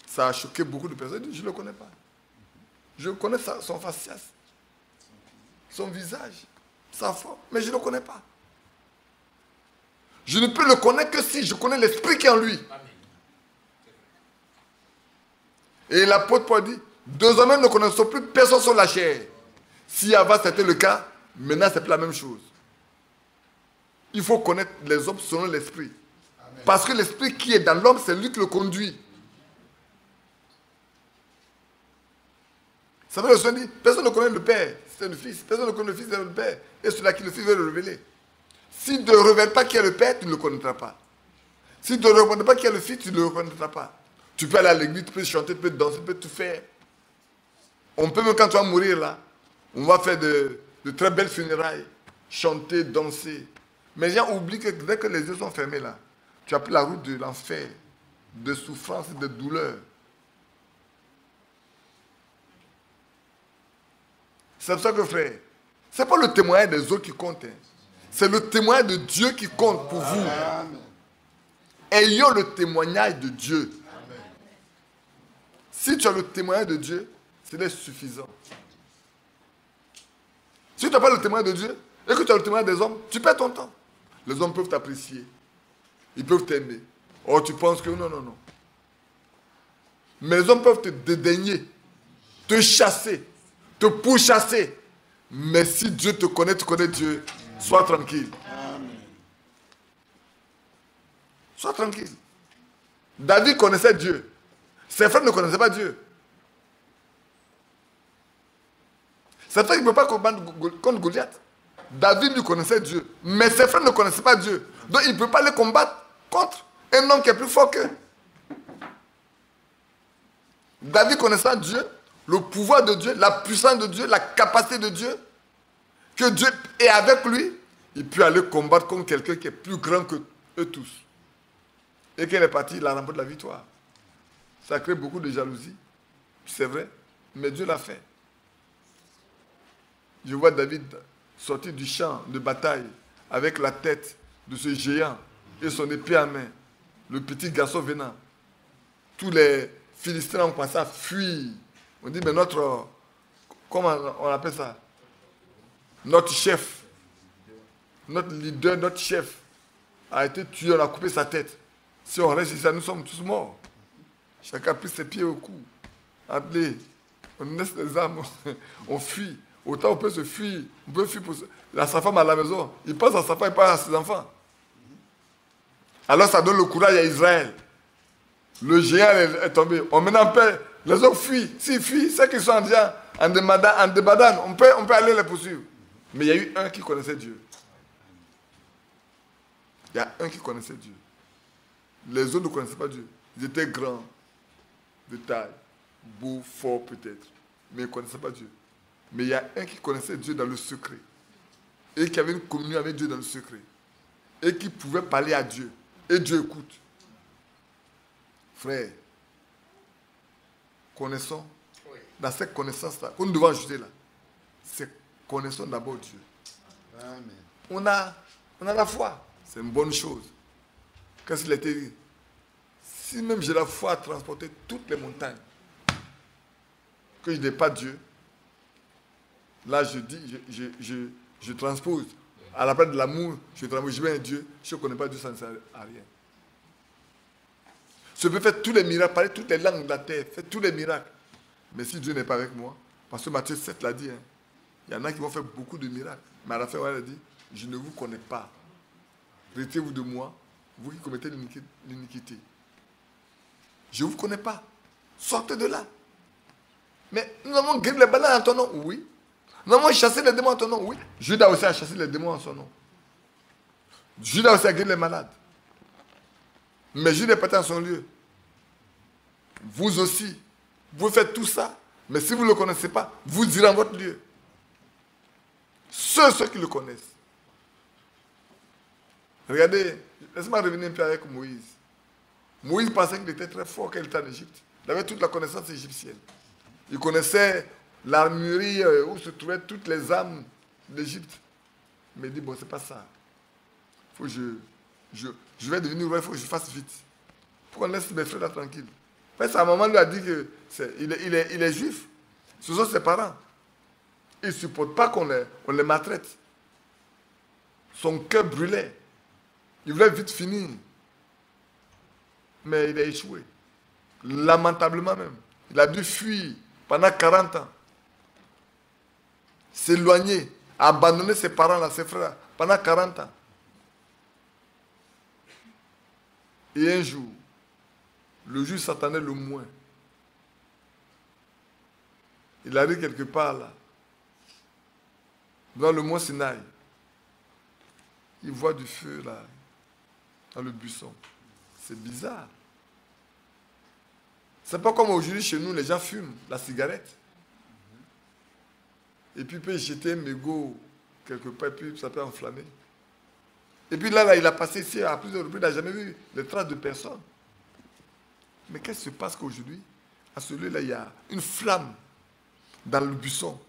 Ça a choqué beaucoup de personnes. Je ne le connais pas. Je connais son faciès, son visage, sa forme, mais je ne le connais pas. Je ne peux le connaître que si je connais l'esprit qui est en lui. Et l'apôtre Paul dit, désormais nous ne connaissons plus personne sur la chair. Si avant c'était le cas, maintenant c'est plus la même chose. Il faut connaître les hommes selon l'esprit. Parce que l'esprit qui est dans l'homme, c'est lui qui le conduit. Ça veut dire, le Seigneur dit, personne ne connaît le Père, c'est le Fils. Personne ne connaît le Fils, c'est le Père. Et celui-là qui le Fils veut le révéler. Si tu ne révèles pas qui est le Père, tu ne le connaîtras pas. Si tu ne reconnais pas qui est le Fils, tu ne le reconnaîtras pas. Tu peux aller à l'église, tu peux chanter, tu peux danser, tu peux tout faire. On peut même quand tu vas mourir là, on va faire de très belles funérailles, chanter, danser. Mais les gens oublient que dès que les yeux sont fermés là, tu as pris la route de l'enfer, de souffrance et de douleur. C'est pour ça que frère, ce n'est pas le témoignage des autres qui compte. Hein. C'est le témoignage de Dieu qui compte pour vous. Amen. Ayons le témoignage de Dieu. Amen. Si tu as le témoignage de Dieu, c'est suffisant. Si tu n'as pas le témoignage de Dieu et que tu as le témoignage des hommes, tu perds ton temps. Les hommes peuvent t'apprécier. Ils peuvent t'aimer. Oh, tu penses que non, non, non. Mais les hommes peuvent te dédaigner, te chasser, te pourchasser. Mais si Dieu te connaît, tu connais Dieu, sois tranquille. Amen. Sois tranquille. David connaissait Dieu. Ses frères ne connaissaient pas Dieu. C'est vrai qu'il ne peut pas combattre contre Goliath. David lui connaissait Dieu. Mais ses frères ne connaissaient pas Dieu. Donc il ne peut pas les combattre contre un homme qui est plus fort qu'eux. David connaissant Dieu, le pouvoir de Dieu, la puissance de Dieu, la capacité de Dieu, que Dieu est avec lui, il peut aller combattre contre quelqu'un qui est plus grand que eux tous. Et qu'il est parti, il a remporté la victoire. Ça crée beaucoup de jalousie, c'est vrai, mais Dieu l'a fait. Je vois David sortir du champ de bataille avec la tête de ce géant et son épée à main. Le petit garçon venant. Tous les Philistins ont commencé à fuir. On dit, mais notre... Comment on appelle ça? Notre chef, notre leader, notre chef a été tué, on a coupé sa tête. Si on reste ici, nous sommes tous morts. Chacun a pris ses pieds au cou. Appelé. On laisse les armes, on fuit. Autant on peut se fuir. On peut fuir pour sa femme à la maison. Il pense à sa femme, il pense à ses enfants. Alors ça donne le courage à Israël. Le géant est tombé. On met en paix. Les autres fuient. S'ils fuient, ceux qui sont déjà en débadane, on peut aller les poursuivre. Mais il y a eu un qui connaissait Dieu. Il y a un qui connaissait Dieu. Les autres ne connaissaient pas Dieu. Ils étaient grands, de taille, beaux, forts peut-être. Mais ils ne connaissaient pas Dieu. Mais il y a un qui connaissait Dieu dans le secret. Et qui avait une communion avec Dieu dans le secret. Et qui pouvait parler à Dieu. Et Dieu écoute. Frère, connaissons, dans cette connaissance-là, qu'on nous devons ajouter là, c'est connaissons d'abord Dieu. Amen. On a la foi. C'est une bonne chose. Qu'est-ce qu'il a été dit? Si même j'ai la foi à transporter toutes les montagnes, que je n'ai pas Dieu, là je dis, je transpose. À la place de l'amour, je transpose. Je viens à Dieu, je ne connais pas Dieu, ça ne sert à rien. Je peux faire tous les miracles, parler toutes les langues de la terre, faire tous les miracles. Mais si Dieu n'est pas avec moi, parce que Matthieu 7 l'a dit, hein, il y en a qui vont faire beaucoup de miracles. Mais à la fin, il a dit, je ne vous connais pas. Retirez-vous de moi, vous qui commettez l'iniquité. Je ne vous connais pas. Sortez de là. Mais nous avons guéri les balades en ton nom. Oui. Nous avons chassé les démons en ton nom. Oui. Judas aussi a chassé les démons en son nom. Judas aussi a guéri les malades. Mais Judas est parti en son lieu. Vous aussi, vous faites tout ça. Mais si vous ne le connaissez pas, vous irez en votre lieu. Ceux qui le connaissent. Regardez, laissez-moi revenir un peu avec Moïse. Moïse pensait qu'il était très fort quand il était en Égypte. Il avait toute la connaissance égyptienne. Il connaissait l'armurerie où se trouvaient toutes les armes d'Égypte. Mais il dit, bon, c'est pas ça. Faut que je vais devenir roi, il faut que je fasse vite. Pour qu'on laisse mes frères là tranquilles. En fait, sa maman lui a dit qu'il est juif. Ce sont ses parents. Il ne supporte pas qu'on les maltraite. Son cœur brûlait. Il voulait vite finir. Mais il a échoué. Lamentablement même. Il a dû fuir pendant 40 ans. S'éloigner. Abandonner ses parents là, ses frères là, pendant 40 ans. Et un jour, le jour s'attendait le moins, il arrive quelque part là, dans le mont Sinaï. Il voit du feu là, dans le buisson. C'est bizarre. C'est pas comme aujourd'hui chez nous, les gens fument la cigarette. Et puis il peut jeter un mégot quelque part, et puis ça peut enflammer. Et puis là, il a passé ici à plusieurs reprises, il n'a jamais vu les traces de personne. Mais qu'est-ce qui se passe qu'aujourd'hui, à celui-là, il y a une flamme dans le buisson.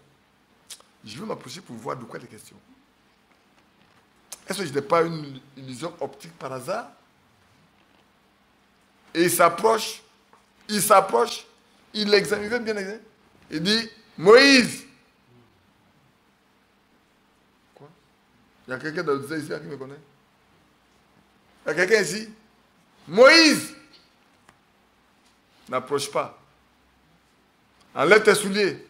Je vais m'approcher pour voir de quoi il est question. Est-ce que je n'ai pas une illusion optique par hasard? Et il s'approche, il l'examine, il veut bien examiner. Il dit, Moïse! Quoi? Il y a quelqu'un dans le désert ici qui me connaît? Il y a quelqu'un ici? Moïse! N'approche pas. Enlève tes souliers.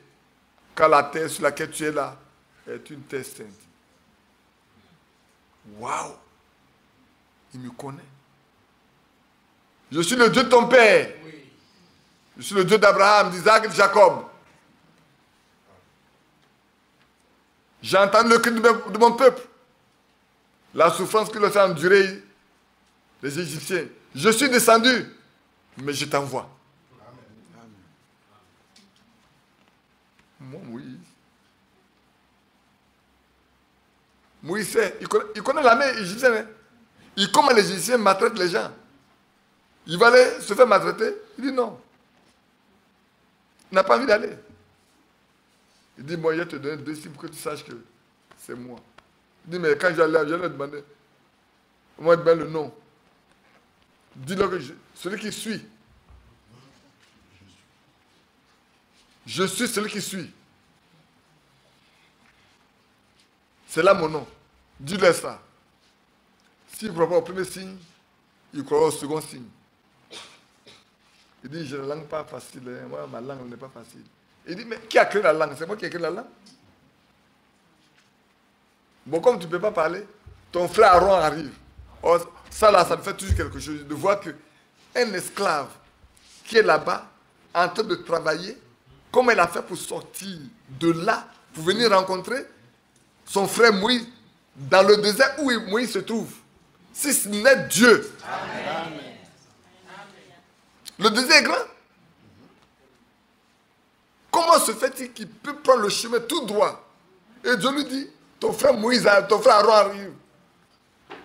Car la terre sur laquelle tu es là est une terre sainte. Waouh! Il me connaît. Je suis le Dieu de ton père. Oui. Je suis le Dieu d'Abraham, d'Isaac et de Jacob. J'ai entendu le cri de mon peuple. La souffrance que le fait endurer les Égyptiens. Je suis descendu, mais je t'envoie. Moi, Moïse. Moïse, il connaît l'armée égyptienne. Hein? Il comment les Égyptiens maltraitent les gens. Il va aller se faire maltraiter. Il dit non. Il n'a pas envie d'aller. Il dit, moi, je vais te donner 2 signes pour que tu saches que c'est moi. Il dit, mais quand j'allais demander, moi, ben le nom. Dis-le que celui qui suit. Je suis celui qui suit. C'est là mon nom. Dis-le ça. S'il ne croit pas au premier signe, il croit au second signe. Il dit, je ne langue pas facile. Hein. Moi, ma langue n'est pas facile. Il dit, mais qui a créé la langue? C'est moi qui ai créé la langue. Bon, comme tu ne peux pas parler, ton frère Aaron arrive. Oh, ça là, ça me fait toujours quelque chose. De voir qu'un esclave qui est là-bas, en train de travailler, comment il a fait pour sortir de là, pour venir rencontrer son frère Moïse dans le désert où Moïse se trouve. Si ce n'est Dieu. Amen. Le désert est grand. Comment se fait-il qu'il peut prendre le chemin tout droit? Et Dieu lui dit, ton frère Moïse, ton frère Aaron arrive.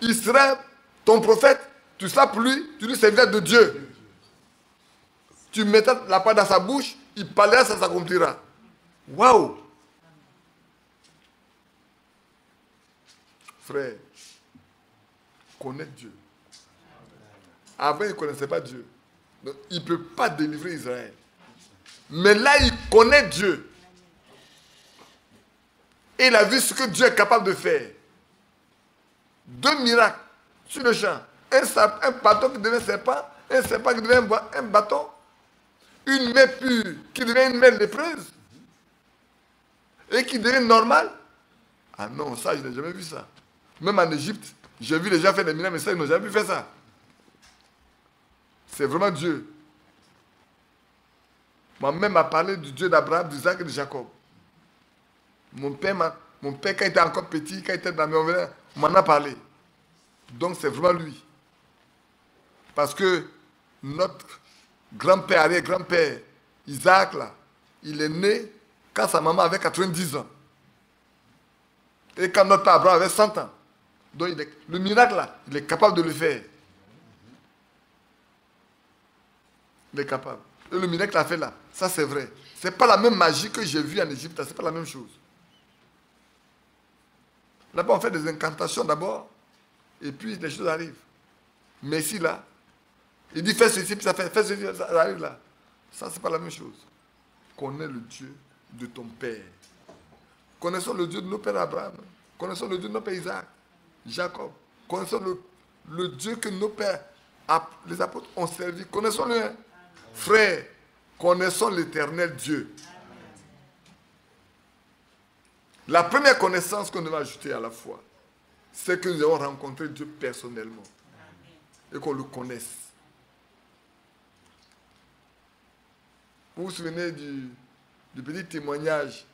Il sera ton prophète, tu seras pour lui, tu lui serviras de Dieu. Tu mettras la parole dans sa bouche, il parlera, ça s'accomplira. Waouh! Frère, connaître Dieu. Avant, il ne connaissait pas Dieu. Donc, il ne peut pas délivrer Israël. Mais là, il connaît Dieu. Et il a vu ce que Dieu est capable de faire. 2 miracles sur le champ. Un bâton qui devient serpent, un serpent qui devient un bâton, une main pure qui devient une main lépreuse, et qui devient normale. Ah non, ça, je n'ai jamais vu ça. Même en Égypte, j'ai vu les gens faire des miracles, mais ça, ils n'ont jamais pu faire ça. C'est vraiment Dieu. Ma mère m'a parlé du Dieu d'Abraham, d'Isaac et de Jacob. Mon père, quand il était encore petit, quand il était dans la maison, on m'en a parlé. Donc c'est vraiment lui. Parce que notre grand-père, arrière-grand-père, Isaac, là, il est né quand sa maman avait 90 ans. Et quand notre père Abraham avait 100 ans. Donc le miracle, là, il est capable de le faire. Il est capable. Et le miracle qu'il a fait là, ça c'est vrai. Ce n'est pas la même magie que j'ai vue en Égypte, ce n'est pas la même chose. Là-bas, on fait des incantations d'abord, et puis les choses arrivent. Mais ici, là, il dit fais ceci, puis ça fait ceci, ça arrive là. Ça, c'est pas la même chose. Connais le Dieu de ton père. Connaissons le Dieu de nos pères Abraham. Connaissons le Dieu de nos pères Isaac, Jacob. Connaissons le Dieu que nos pères, les apôtres, ont servi. Connaissons-le. Hein? Frères, connaissons l'éternel Dieu. La première connaissance qu'on devait ajouter à la foi, c'est que nous avons rencontré Dieu personnellement. et qu'on le connaisse. Vous vous souvenez du petit témoignage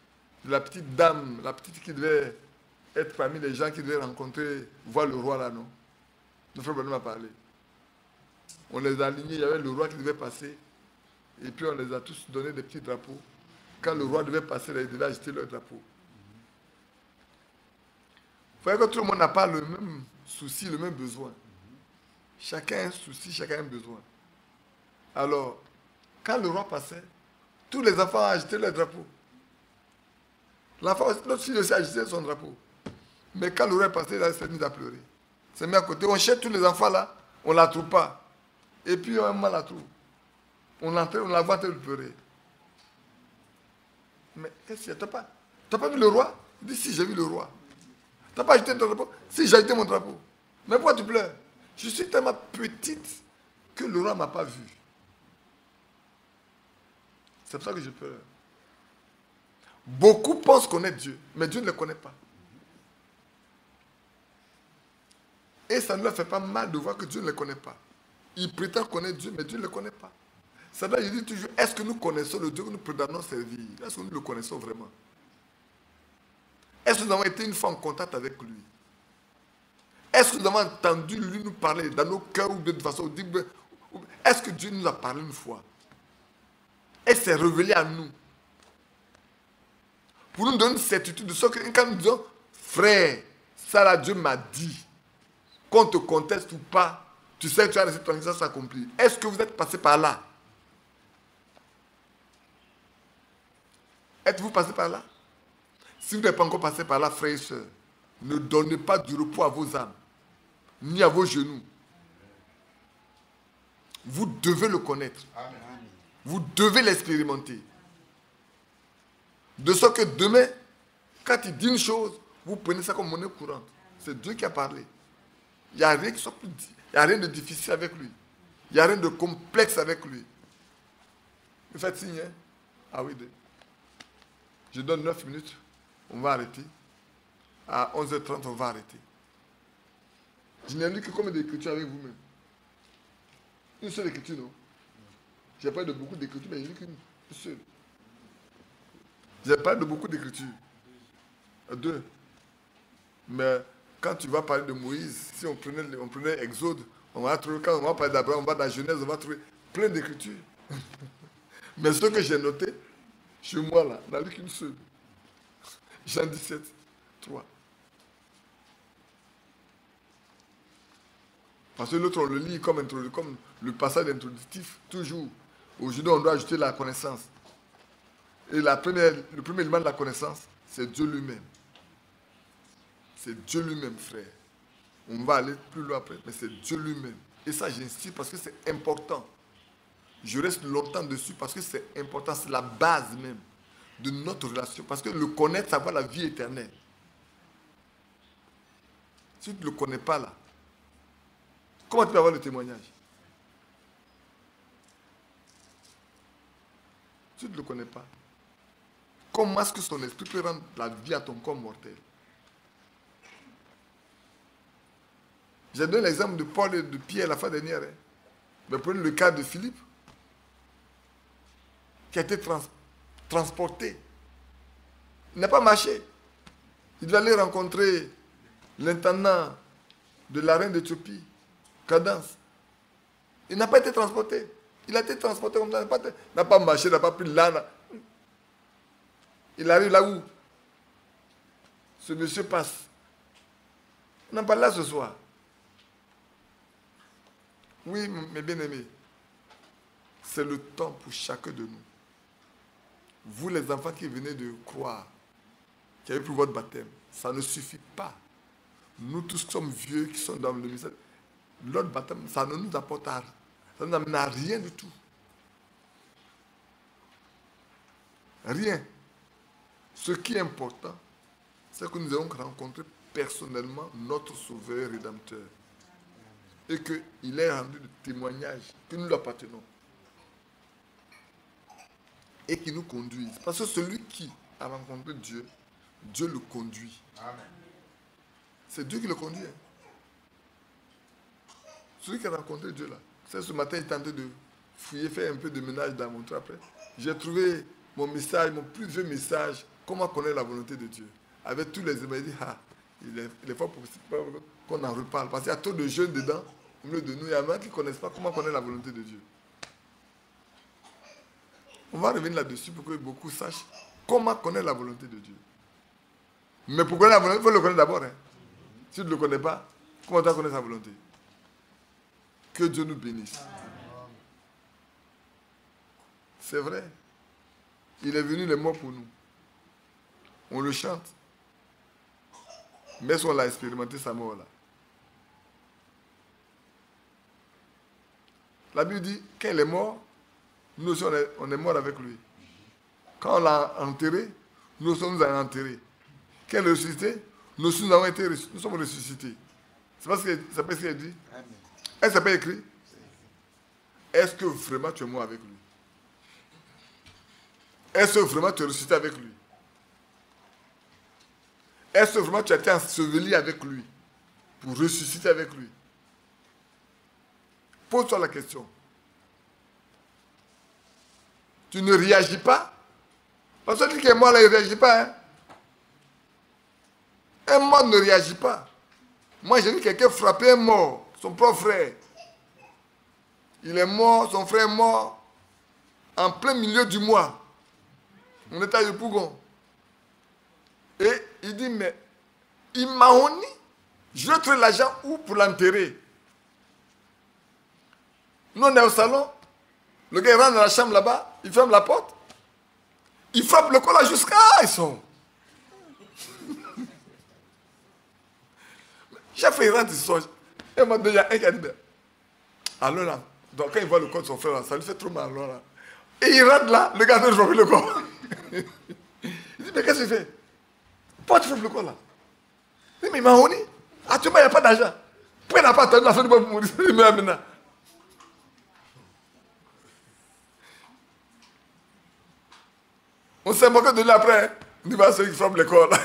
de la petite dame, la petite qui devait être parmi les gens qui devaient rencontrer, voir le roi là, non? Notre frère m'a parlé. On les a alignés, il y avait le roi qui devait passer, et puis on les a tous donné des petits drapeaux. Quand le roi devait passer, ils devaient agiter leur drapeau. Vous voyez que tout le monde n'a pas le même souci, le même besoin. Chacun a un souci, chacun a un besoin. Alors, quand le roi passait, tous les enfants agitaient leur drapeau. L'enfant, notre fille aussi agitait son drapeau. Mais quand le roi est passé, là, il s'est mis à pleurer. Il s'est mis à côté. On cherche tous les enfants là, on ne la trouve pas. Et puis on la trouve. On la voit en train de pleurer. Mais qu'est-ce qu'il y a? Tu n'as pas vu le roi? Il dit si, j'ai vu le roi. Tu n'as pas agité ton drapeau? Si, j'ai agité mon drapeau. Mais pourquoi tu pleures? Je suis tellement petite que le roi ne m'a pas vu. C'est pour ça que je pleure. Beaucoup pensent connaître Dieu, mais Dieu ne le connaît pas. Et ça ne leur fait pas mal de voir que Dieu ne le connaît pas. Ils prétendent connaître Dieu, mais Dieu ne le connaît pas. C'est là que je dis toujours, est-ce que nous connaissons le Dieu que nous prétendons servir? Est-ce que nous le connaissons vraiment? Est-ce que nous avons été une fois en contact avec lui? Est-ce que nous avons entendu lui nous parler dans nos cœurs ou de façon audible? Est-ce que Dieu nous a parlé une fois? Et s'est révélé à nous? Pour nous donner une certitude de ce que quand nous disons, frère, ça là Dieu m'a dit, qu'on te conteste ou pas, tu sais que tu as laissé ton existence s'accomplir. Est-ce que vous êtes passé par là? Êtes-vous passé par là? Si vous n'êtes pas encore passé par là, frères et sœurs, ne donnez pas du repos à vos âmes, ni à vos genoux. Vous devez le connaître. Amen. Vous devez l'expérimenter. De sorte que demain, quand il dit une chose, vous prenez ça comme monnaie courante. C'est Dieu qui a parlé. Il n'y a rien qui soit plus, il n'y a rien de difficile avec lui. Il n'y a rien de complexe avec lui. Vous faites signe, hein? Ah oui, je donne 9 minutes. On va arrêter. À 11h30, on va arrêter. Je n'ai lu que combien d'écritures avec vous-même? Une seule écriture, non? Je n'ai pas de beaucoup d'écritures, mais j'ai lu qu'une seule. Je n'ai pas de beaucoup d'écritures. 2. Mais quand tu vas parler de Moïse, si on prenait Exode, on va trouver, quand on va parler d'Abraham, on va dans Genèse, on va trouver plein d'écritures. Mais ce que j'ai noté, chez moi là, on n'a lu qu'une seule. Jean 17, 3. Parce que l'autre, on le lit comme le passage introductif, toujours. Aujourd'hui, on doit ajouter la connaissance. Et le premier élément de la connaissance, c'est Dieu lui-même. C'est Dieu lui-même, frère. On va aller plus loin après, mais c'est Dieu lui-même. Et ça, j'insiste parce que c'est important. Je reste longtemps dessus parce que c'est important, c'est la base même de notre relation. Parce que le connaître, ça va la vie éternelle. Si tu ne le connais pas là, comment tu peux avoir le témoignage? Si tu ne le connais pas, comment est-ce que son esprit peut rendre la vie à ton corps mortel? J'ai donné l'exemple de Paul et de Pierre la fois dernière. Hein. Mais prenez le cas de Philippe, qui a été transporté. Il n'a pas marché. Il devait aller rencontrer l'intendant de la reine d'Éthiopie, Cadence. Il n'a pas été transporté. Il a été transporté comme ça. Il n'a pas marché, il n'a pas pris l'âne. Il arrive là où ce monsieur passe. On n'a pas là ce soir. Oui, mes bien-aimés, c'est le temps pour chacun de nous. Vous, les enfants qui venez de croire, qui avez pris votre baptême, ça ne suffit pas. Nous tous sommes vieux qui sont dans le ministère. Notre baptême, ça ne nous apporte à rien. Ça ne nous amène à rien du tout. Rien. Ce qui est important, c'est que nous avons rencontré personnellement notre Sauveur Rédempteur. Et qu'il ait rendu le témoignage que nous lui appartenons. Et qu'il nous conduise. Parce que celui qui a rencontré Dieu, Dieu le conduit. Amen. C'est Dieu qui le conduit. Hein. celui qui a rencontré Dieu là. C'est ce matin, il tentait de fouiller, faire un peu de ménage dans mon truc après. J'ai trouvé mon message, mon plus vieux message, comment connaître la volonté de Dieu. Avec tous les éléments, il dit, il est fort possible qu'on en reparle. Parce qu'il y a trop de jeunes dedans, au milieu de nous, il y a même qui ne connaissent pas comment connaître la volonté de Dieu. On va revenir là-dessus pour que beaucoup sachent comment connaître la volonté de Dieu. Mais pour connaître la volonté, il faut le connaître d'abord. Hein. Si tu ne le connais pas, comment tu vas connaître sa volonté? Que Dieu nous bénisse. C'est vrai. Il est venu les morts pour nous. On le chante. Mais si on l'a expérimenté, sa mort là. La Bible dit, quand il est mort, nous aussi on est mort avec lui. Quand on l'a enterré, nous aussi nous avons enterré. Quand il est ressuscité, nous aussi nous sommes ressuscités. C'est pas ce qu'il dit? Est-ce que ça peut écrit? Est-ce que vraiment tu es mort avec lui? Est-ce que vraiment tu es ressuscité avec lui? Est-ce que vraiment tu as été enseveli avec lui pour ressusciter avec lui? Pose-toi la question. Tu ne réagis pas? Parce que celui qui est mort là, il ne réagit pas. Hein? Un mort ne réagit pas. Moi, j'ai vu quelqu'un frapper un mort, son propre frère. Il est mort, son frère est mort, en plein milieu du mois. On était à Yopougon. Et il dit, mais il m'a honni. Je vais trouver l'argent où pour l'enterrer? Nous, on est au salon. Le gars, il rentre dans la chambre là-bas, il ferme la porte. Il frappe le col là jusqu'à... Ils sont... J'ai fait, il rentre, il sort. Et il m'a dit, il y a un qui a dit, alors là, donc quand il voit le corps de son frère, là, ça lui fait trop mal. Alors là. Et il rentre là, le gars doit frapper le corps. Il dit, mais qu'est-ce que tu fais? Pourquoi tu frappes le corps là? Il dit, mais il m'a honni. Actuellement, il n'y a pas d'argent. Pourquoi il n'a pas attendu la fin du mois pour mourir? Il meurt maintenant. On s'est moqué de lui après. Hein? On dit, celui qui frappe le corps là.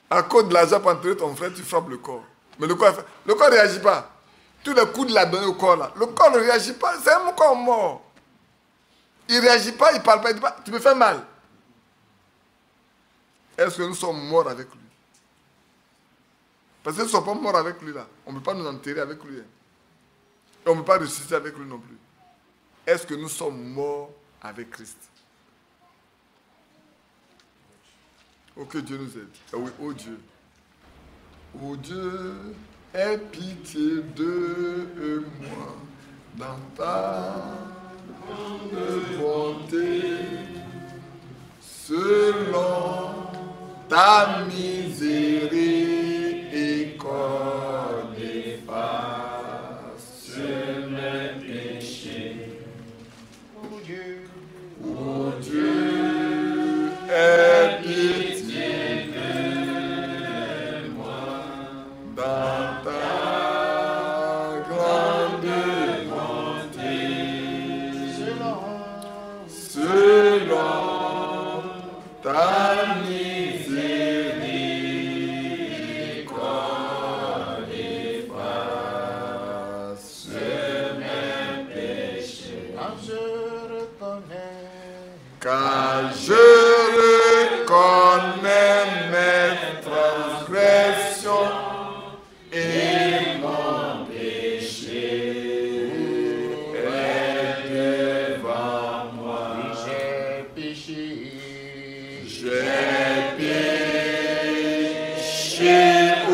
À cause de l'argent pour enterrer ton frère, tu frappes le corps. Mais le corps ne réagit pas. Tous les coups de la donné au corps là. Le corps ne réagit pas. C'est un corps mort. Il ne réagit pas, il ne parle pas, il dit pas, tu me fais mal. Est-ce que nous sommes morts avec lui? Parce que nous ne sommes pas morts avec lui là. On ne peut pas nous enterrer avec lui. Hein. Et on ne peut pas ressusciter avec lui non plus. Est-ce que nous sommes morts avec Christ? Oh, que Dieu nous aide. Ah oui, oh Dieu. Oh Dieu, aie pitié de moi dans ta grande bonté, selon ta miséricorde, efface mes péchés. Oh Dieu, aie pitié. Ta miséricorde efface mes péchés. Car je reconnais mes transgressions et mon péché est devant moi. J'ai péché. J'ai péché au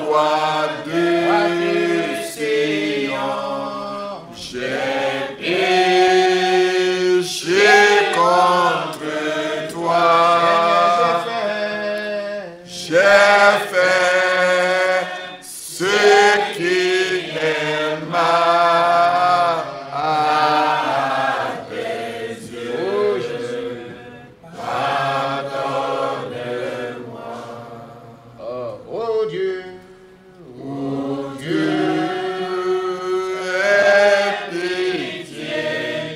roi de Sion. J'ai péché contre toi. J'ai fait ce qui est mal à tes yeux. Pardonne-moi. Oh Dieu, aie pitié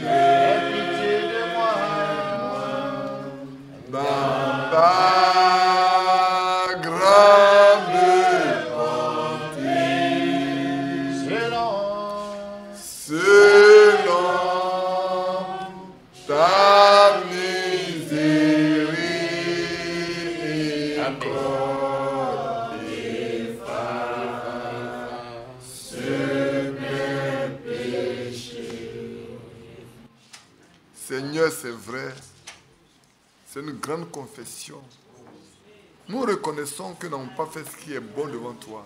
de moi. Dans ta grande bonté, Seigneur, c'est vrai, c'est une grande confession. Nous reconnaissons que nous n'avons pas fait ce qui est bon devant toi.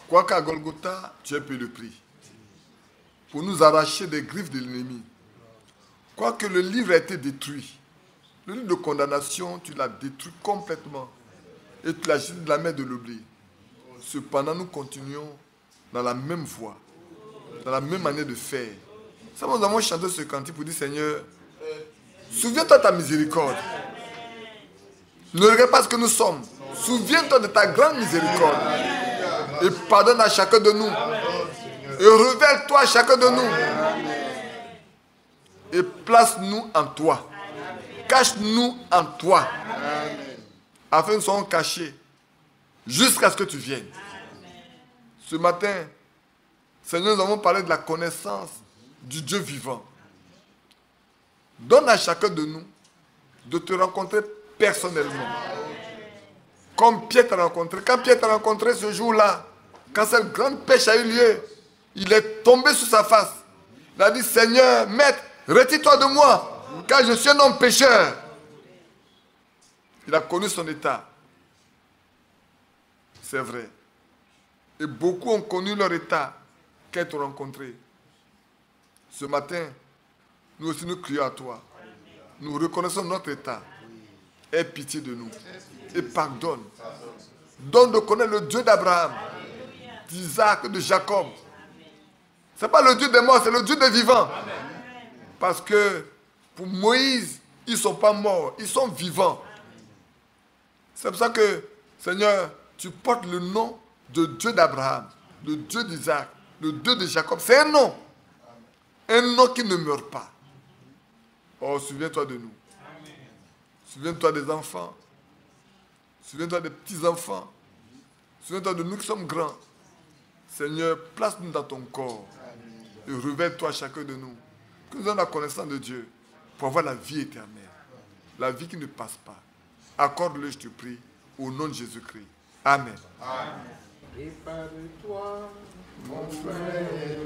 Quoiqu'à Golgotha, tu aies payé le prix pour nous arracher des griffes de l'ennemi. Quoique le livre a été détruit, le livre de condamnation, tu l'as détruit complètement et tu l'as jeté de la main de l'oubli. Cependant, nous continuons dans la même voie, dans la même manière de faire. Nous avons chanté ce cantique pour dire, Seigneur, souviens-toi de ta miséricorde. Ne regarde pas ce que nous sommes. Souviens-toi de ta grande miséricorde. Et pardonne à chacun de nous. Et révèle-toi à chacun de nous. Et place-nous en toi. Cache-nous en toi. Afin que nous soyons cachés jusqu'à ce que tu viennes. Ce matin, Seigneur, nous avons parlé de la connaissance du Dieu vivant. Donne à chacun de nous de te rencontrer personnellement. Comme Pierre t'a rencontré. Quand Pierre t'a rencontré ce jour-là, quand cette grande pêche a eu lieu, il est tombé sur sa face. Il a dit, Seigneur, Maître, retire-toi de moi, car je suis un homme pécheur. Il a connu son état. C'est vrai. Et beaucoup ont connu leur état quand ils t'ont rencontré. Ce matin, nous aussi nous crions à toi. Nous reconnaissons notre état. Aie pitié de nous. Et pardonne. Donne de connaître le Dieu d'Abraham, d'Isaac, de Jacob. Ce n'est pas le Dieu des morts, c'est le Dieu des vivants. Parce que pour Moïse, ils ne sont pas morts, ils sont vivants. C'est pour ça que, Seigneur, tu portes le nom de Dieu d'Abraham, le Dieu d'Isaac, le Dieu de Jacob. C'est un nom. Un nom qui ne meurt pas. Oh, souviens-toi de nous. Souviens-toi des enfants. Souviens-toi des petits-enfants. Souviens-toi de nous qui sommes grands. Seigneur, place-nous dans ton corps. Et révèle-toi à chacun de nous. Que nous ayons la connaissance de Dieu pour avoir la vie éternelle. La vie qui ne passe pas. Accorde-le, je te prie, au nom de Jésus-Christ. Amen. Amen. Prépare-toi, mon frère.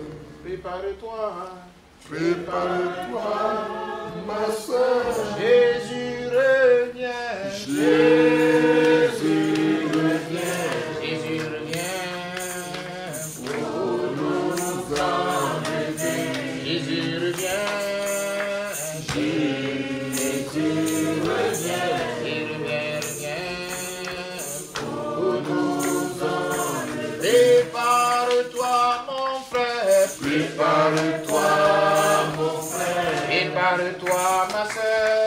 Prépare-toi. Prépare-toi, ma soeur. Jésus revient. Jésus revient. Jésus revient. Pour nous enlever. Jésus revient. Jésus revient. Pour nous enlever. Prépare-toi, mon frère. Prépare-toi, mon frère. Prépare-toi, ma soeur.